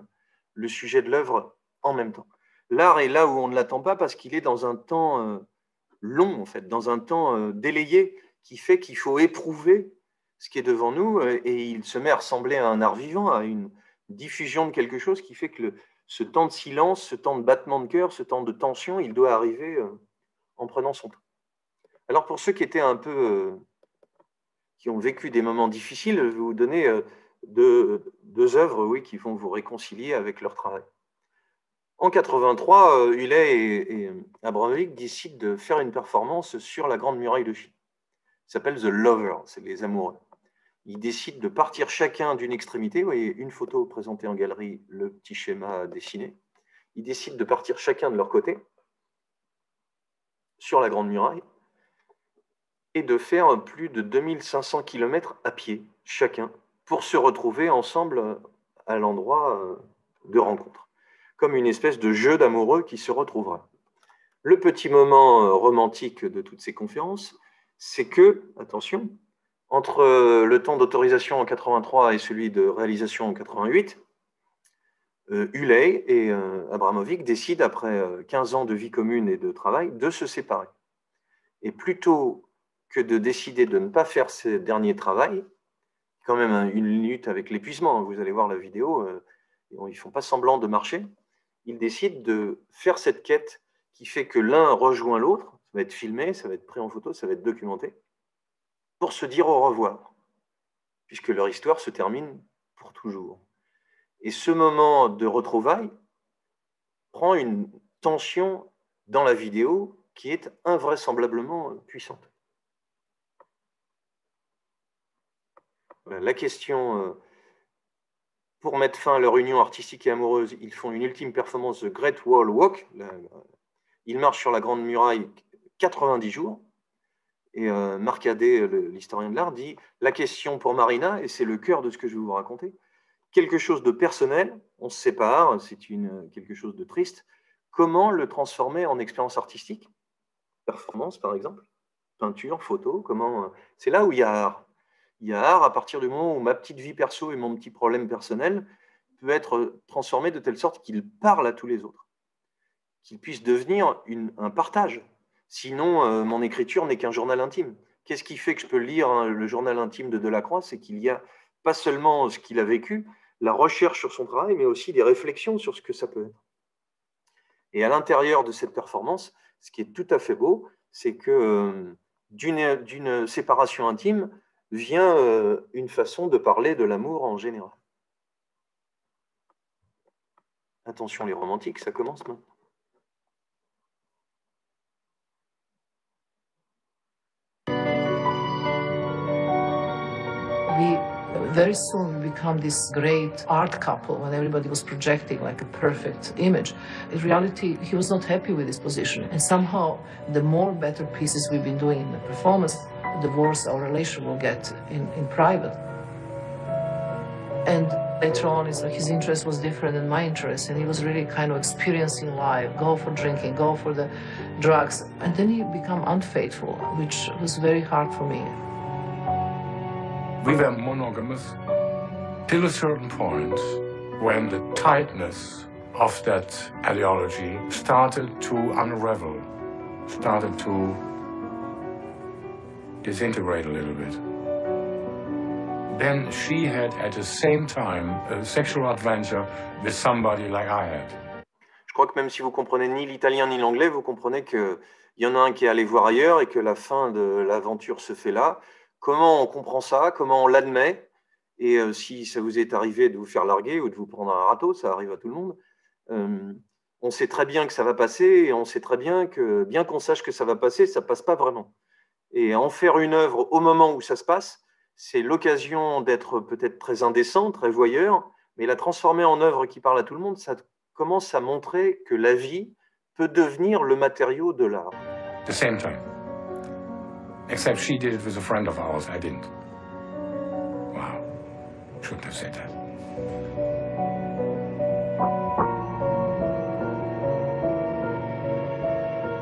le sujet de l'œuvre en même temps. L'art est là où on ne l'attend pas parce qu'il est dans un temps long, en fait, dans un temps délayé, qui fait qu'il faut éprouver ce qui est devant nous et il se met à ressembler à un art vivant, à une diffusion de quelque chose qui fait que ce temps de silence, ce temps de battement de cœur, ce temps de tension, il doit arriver en prenant son temps. Alors pour ceux qui étaient un peu, qui ont vécu des moments difficiles, je vais vous donner deux œuvres, oui, qui vont vous réconcilier avec leur travail. En 83, Huley et Abramovic décident de faire une performance sur la Grande Muraille de Chine. Ça s'appelle The Lover, c'est les amoureux. Ils décident de partir chacun d'une extrémité. Vous voyez une photo présentée en galerie, le petit schéma dessiné. Ils décident de partir chacun de leur côté sur la Grande Muraille et de faire plus de 2500 km à pied, chacun, pour se retrouver ensemble à l'endroit de rencontre, comme une espèce de jeu d'amoureux qui se retrouvera. Le petit moment romantique de toutes ces conférences, c'est que, attention, entre le temps d'autorisation en 83 et celui de réalisation en 88, Huley et Abramovic décident, après 15 ans de vie commune et de travail, de se séparer. Et plutôt que de décider de ne pas faire ce dernier travail, quand même une lutte avec l'épuisement, vous allez voir la vidéo, ils ne font pas semblant de marcher, ils décident de faire cette quête qui fait que l'un rejoint l'autre, ça va être filmé, ça va être pris en photo, ça va être documenté, pour se dire au revoir, puisque leur histoire se termine pour toujours. Et ce moment de retrouvailles prend une tension dans la vidéo qui est invraisemblablement puissante. Voilà, la question, pour mettre fin à leur union artistique et amoureuse, ils font une ultime performance, The Great Wall Walk. Ils marchent sur la Grande Muraille 90 jours. Et Marc Hadet, l'historien de l'art, dit « La question pour Marina, et c'est le cœur de ce que je vais vous raconter, quelque chose de personnel, on se sépare, c'est quelque chose de triste, comment le transformer en expérience artistique, performance par exemple, peinture, photo, comment... C'est là où il y a art. Il y a art à partir du moment où ma petite vie perso et mon petit problème personnel peut être transformé de telle sorte qu'il parle à tous les autres, qu'il puisse devenir un partage. Sinon, mon écriture n'est qu'un journal intime. Qu'est-ce qui fait que je peux lire le journal intime de Delacroix? C'est qu'il y a pas seulement ce qu'il a vécu, la recherche sur son travail, mais aussi des réflexions sur ce que ça peut être. Et à l'intérieur de cette performance, ce qui est tout à fait beau, c'est que d'une séparation intime vient une façon de parler de l'amour en général. Attention les romantiques, ça commence maintenant. We very soon become this great art couple when everybody was projecting like a perfect image. In reality, he was not happy with his position. And somehow, the more better pieces we've been doing in the performance, the worse our relation will get in private. And later on, it's like his interest was different than my interest, and he was really kind of experiencing life, go for drinking, go for the drugs. And then he became unfaithful, which was very hard for me. We were monogamous till a certain point when the tightness of that ideology started to unravel, started to disintegrate a little bit. Then she had at the same time a sexual adventure with somebody like I had. Je crois que même si vous comprenez ni l'italien ni l'anglais, vous comprenez qu'il y en a un qui est allé voir ailleurs et que la fin de l'aventure se fait là. Comment on comprend ça? Comment on l'admet? Et si ça vous est arrivé de vous faire larguer ou de vous prendre un râteau, ça arrive à tout le monde, on sait très bien que ça va passer et on sait très bien que, bien qu'on sache que ça va passer, ça ne passe pas vraiment. Et en faire une œuvre au moment où ça se passe, c'est l'occasion d'être peut-être très indécent, très voyeur, mais la transformer en œuvre qui parle à tout le monde, ça commence à montrer que la vie peut devenir le matériau de l'art. The same time. Except she did it with a friend of ours, I didn't. Wow, shouldn't have said that.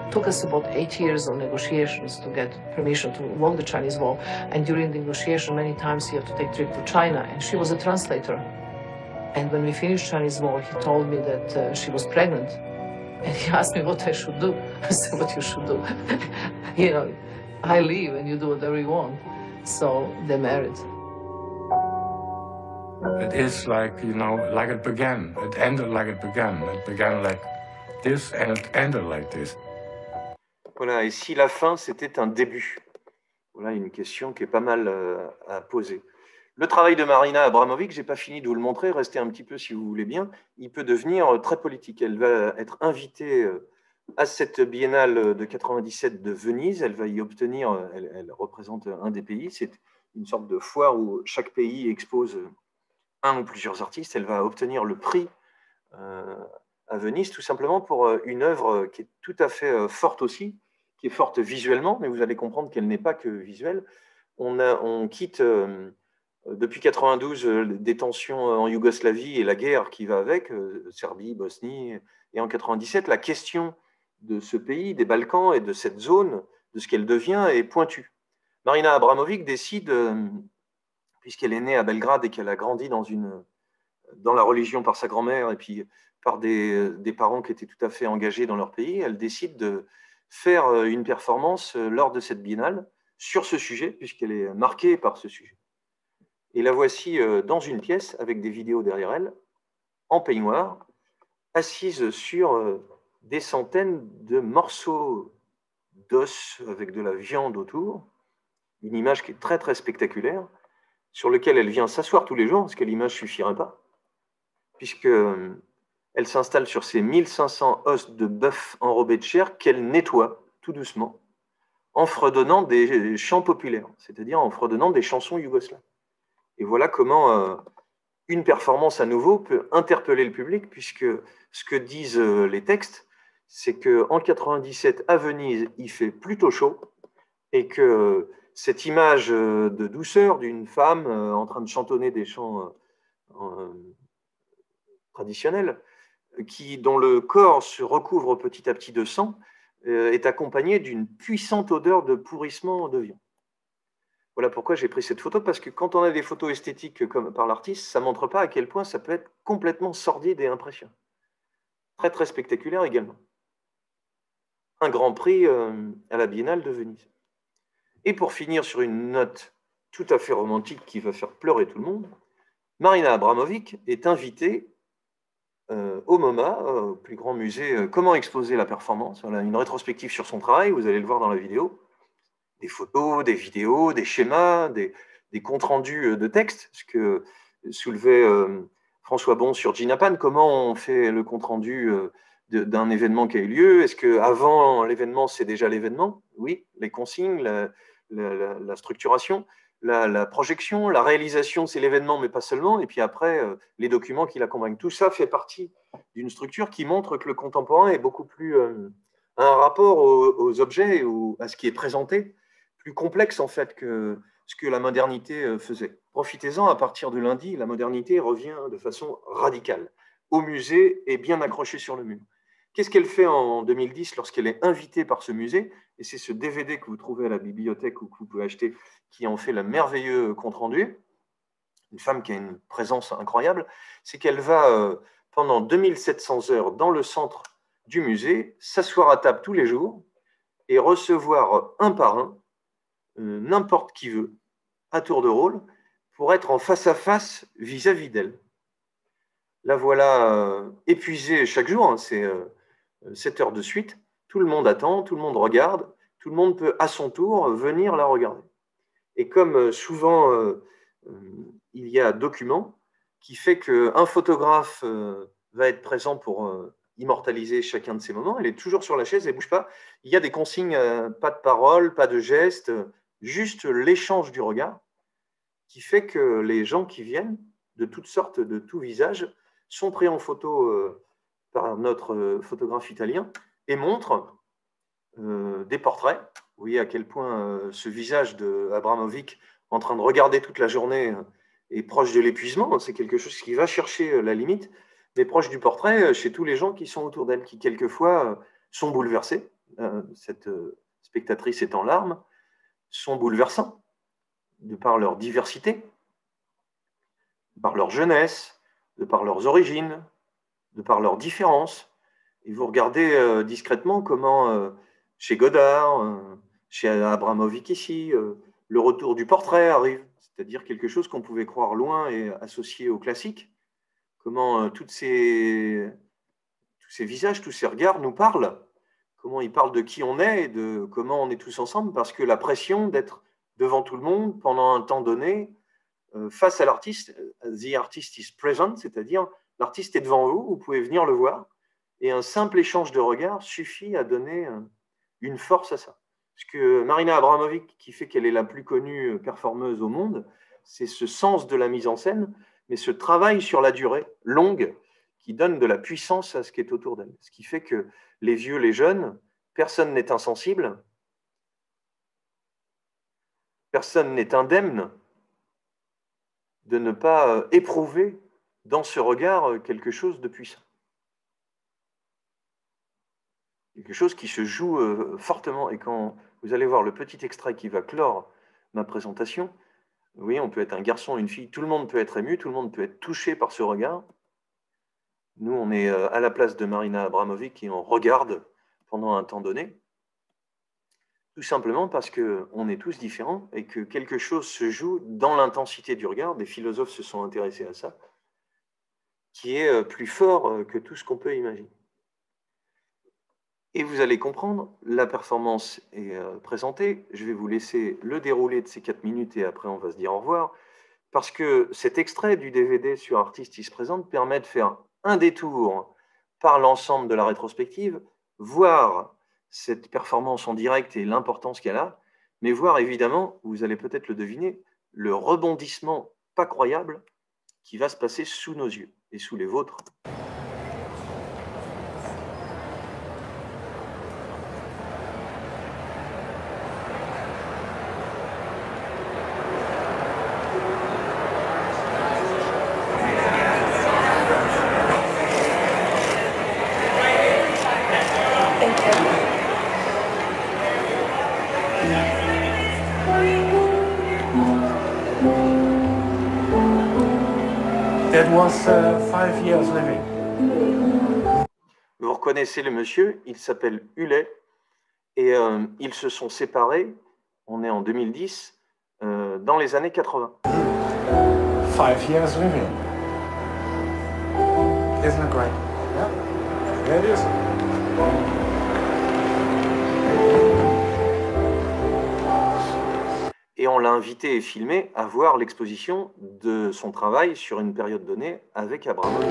It took us about 8 years of negotiations to get permission to walk the Chinese Wall. And during the negotiation, many times you have to take a trip to China, and she was a translator. And when we finished Chinese Wall, he told me that she was pregnant. And he asked me what I should do. I said, what you should do. You know, I leave and you do whatever you want. So they married. It is like, you know, like it began. It ended like it began. It began like this and it ended like this. Voilà, et si la fin, c'était un début? Voilà une question qui est pas mal à poser. Le travail de Marina Abramovic, je n'ai pas fini de vous le montrer, restez un petit peu si vous voulez bien, il peut devenir très politique. Elle va être invitée à cette biennale de 97 de Venise, elle va y obtenir, elle représente un des pays, c'est une sorte de foire où chaque pays expose un ou plusieurs artistes, elle va obtenir le prix à Venise, tout simplement pour une œuvre qui est tout à fait forte aussi, qui est forte visuellement, mais vous allez comprendre qu'elle n'est pas que visuelle. On quitte depuis 92 des tensions en Yougoslavie et la guerre qui va avec, Serbie, Bosnie, et en 97, la question de ce pays, des Balkans et de cette zone, de ce qu'elle devient, est pointue. Marina Abramovic décide, puisqu'elle est née à Belgrade et qu'elle a grandi dans la religion par sa grand-mère et puis par des parents qui étaient tout à fait engagés dans leur pays, elle décide de faire une performance lors de cette biennale sur ce sujet, puisqu'elle est marquée par ce sujet. Et la voici dans une pièce avec des vidéos derrière elle, en peignoir, assise sur des centaines de morceaux d'os avec de la viande autour, une image qui est très très spectaculaire, sur lequel elle vient s'asseoir tous les jours, parce que l'image ne suffirait pas, puisqu'elle s'installe sur ces 1500 os de bœuf enrobés de chair qu'elle nettoie tout doucement, en fredonnant des chants populaires, c'est-à-dire en fredonnant des chansons yougoslaves. Et voilà comment une performance à nouveau peut interpeller le public, puisque ce que disent les textes, c'est qu'en 97, à Venise, il fait plutôt chaud, et que cette image de douceur d'une femme en train de chantonner des chants traditionnels, dont le corps se recouvre petit à petit de sang, est accompagnée d'une puissante odeur de pourrissement de viande. Voilà pourquoi j'ai pris cette photo, parce que quand on a des photos esthétiques comme par l'artiste, ça ne montre pas à quel point ça peut être complètement sordide et impressionnant. Très, très spectaculaire également. Un grand prix à la Biennale de Venise. Et pour finir sur une note tout à fait romantique qui va faire pleurer tout le monde, Marina Abramovic est invitée au MoMA, au plus grand musée, comment exposer la performance. Voilà, une rétrospective sur son travail, vous allez le voir dans la vidéo. Des photos, des vidéos, des schémas, des comptes rendus de texte, ce que soulevait François Bon sur Ginapan. Comment on fait le compte rendu d'un événement qui a eu lieu? Est-ce qu'avant l'événement, c'est déjà l'événement? Oui, les consignes, la structuration, la projection, la réalisation, c'est l'événement, mais pas seulement. Et puis après, les documents qui l'accompagnent. Tout ça fait partie d'une structure qui montre que le contemporain est beaucoup plus un rapport aux objets ou à ce qui est présenté, plus complexe en fait que ce que la modernité faisait. Profitez-en, à partir de lundi, la modernité revient de façon radicale au musée et bien accrochée sur le mur. Qu'est-ce qu'elle fait en 2010 lorsqu'elle est invitée par ce musée? Et c'est ce DVD que vous trouvez à la bibliothèque ou que vous pouvez acheter qui en fait le merveilleux compte-rendu. Une femme qui a une présence incroyable, c'est qu'elle va pendant 2700 heures dans le centre du musée, s'asseoir à table tous les jours et recevoir un par un n'importe qui veut, à tour de rôle, pour être en face-à-face vis-à-vis d'elle. La voilà épuisée chaque jour, hein, c'est 7 heures de suite, tout le monde attend, tout le monde regarde, tout le monde peut à son tour venir la regarder. Et comme souvent il y a document qui fait qu'un photographe va être présent pour immortaliser chacun de ces moments, elle est toujours sur la chaise, elle ne bouge pas, il y a des consignes, pas de parole, pas de gestes, juste l'échange du regard, qui fait que les gens qui viennent, de toutes sortes, de tout visage, sont pris en photo par notre photographe italien et montrent des portraits. Vous voyez à quel point ce visage d'Abramovic, en train de regarder toute la journée, est proche de l'épuisement. C'est quelque chose qui va chercher la limite, mais proche du portrait chez tous les gens qui sont autour d'elle, qui quelquefois sont bouleversés. Cette spectatrice est en larmes, sont bouleversants de par leur diversité, de par leur jeunesse, de par leurs origines, de par leurs différences. Et vous regardez discrètement comment, chez Godard, chez Abramovic ici, le retour du portrait arrive, c'est-à-dire quelque chose qu'on pouvait croire loin et associé au classique. Comment tous ces visages, tous ces regards nous parlent, comment ils parlent de qui on est et de comment on est tous ensemble, parce que la pression d'être devant tout le monde pendant un temps donné face à l'artiste, the artist is present, c'est-à-dire l'artiste est devant vous, vous pouvez venir le voir, et un simple échange de regards suffit à donner une force à ça. Ce que Marina Abramovic, qui fait qu'elle est la plus connue performeuse au monde, c'est ce sens de la mise en scène, mais ce travail sur la durée longue qui donne de la puissance à ce qui est autour d'elle. Ce qui fait que les vieux, les jeunes, personne n'est insensible, personne n'est indemne de ne pas éprouver dans ce regard quelque chose de puissant. Quelque chose qui se joue fortement. Et quand vous allez voir le petit extrait qui va clore ma présentation, vous voyez, on peut être un garçon, une fille, tout le monde peut être ému, tout le monde peut être touché par ce regard. Nous, on est à la place de Marina Abramovic et on regarde pendant un temps donné, tout simplement parce qu'on est tous différents et que quelque chose se joue dans l'intensité du regard. Des philosophes se sont intéressés à ça, qui est plus fort que tout ce qu'on peut imaginer. Et vous allez comprendre, la performance est présentée. Je vais vous laisser le déroulé de ces 4 minutes et après on va se dire au revoir. Parce que cet extrait du DVD sur Artist is Present permet de faire un détour par l'ensemble de la rétrospective, voir cette performance en direct et l'importance qu'elle a, mais voir évidemment, vous allez peut-être le deviner, le rebondissement pas croyable qui va se passer sous nos yeux et sous les vôtres. That was 5 years living. Vous reconnaissez le monsieur, il s'appelle Huley et ils se sont séparés, on est en 2010, dans les années 80. 5 years living. Isn't it great? Yeah. Yeah, it is. Et on l'a invité et filmé à voir l'exposition de son travail sur une période donnée avec Abramovic.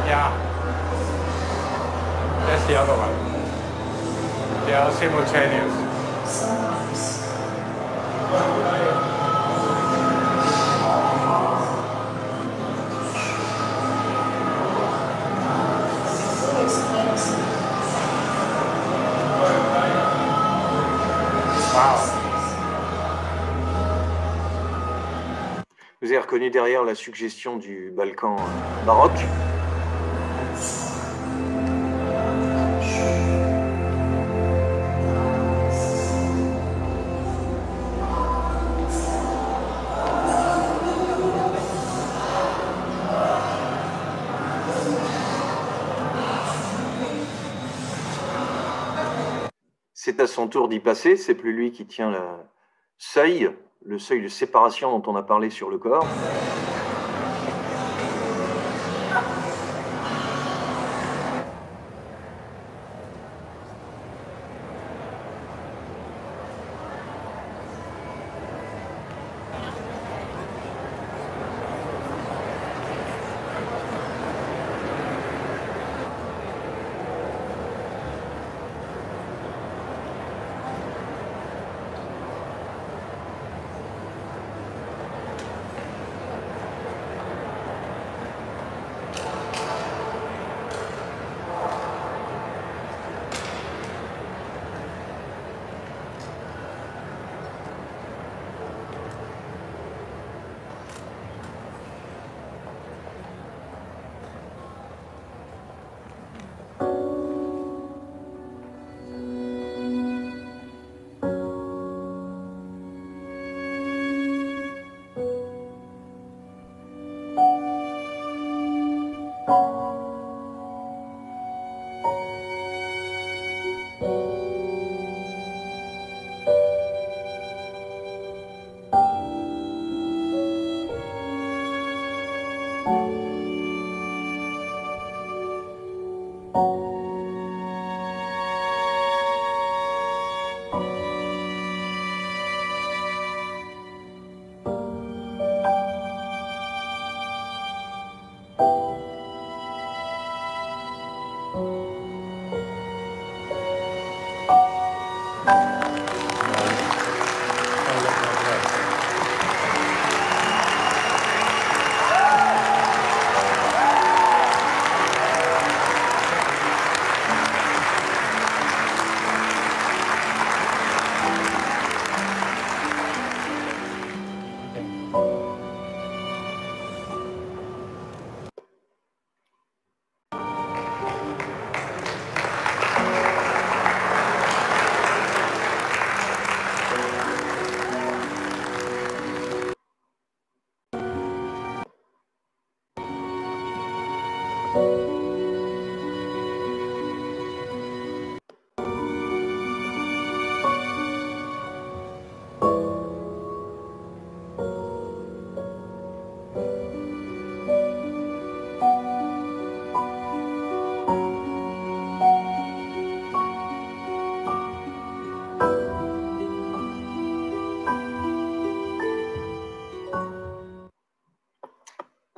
Yeah. That's the other one. They are simultaneous. Vous avez reconnu derrière la suggestion du Balkan baroque. C'est à son tour d'y passer, c'est plus lui qui tient le seuil de séparation dont on a parlé sur le corps.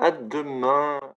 À demain.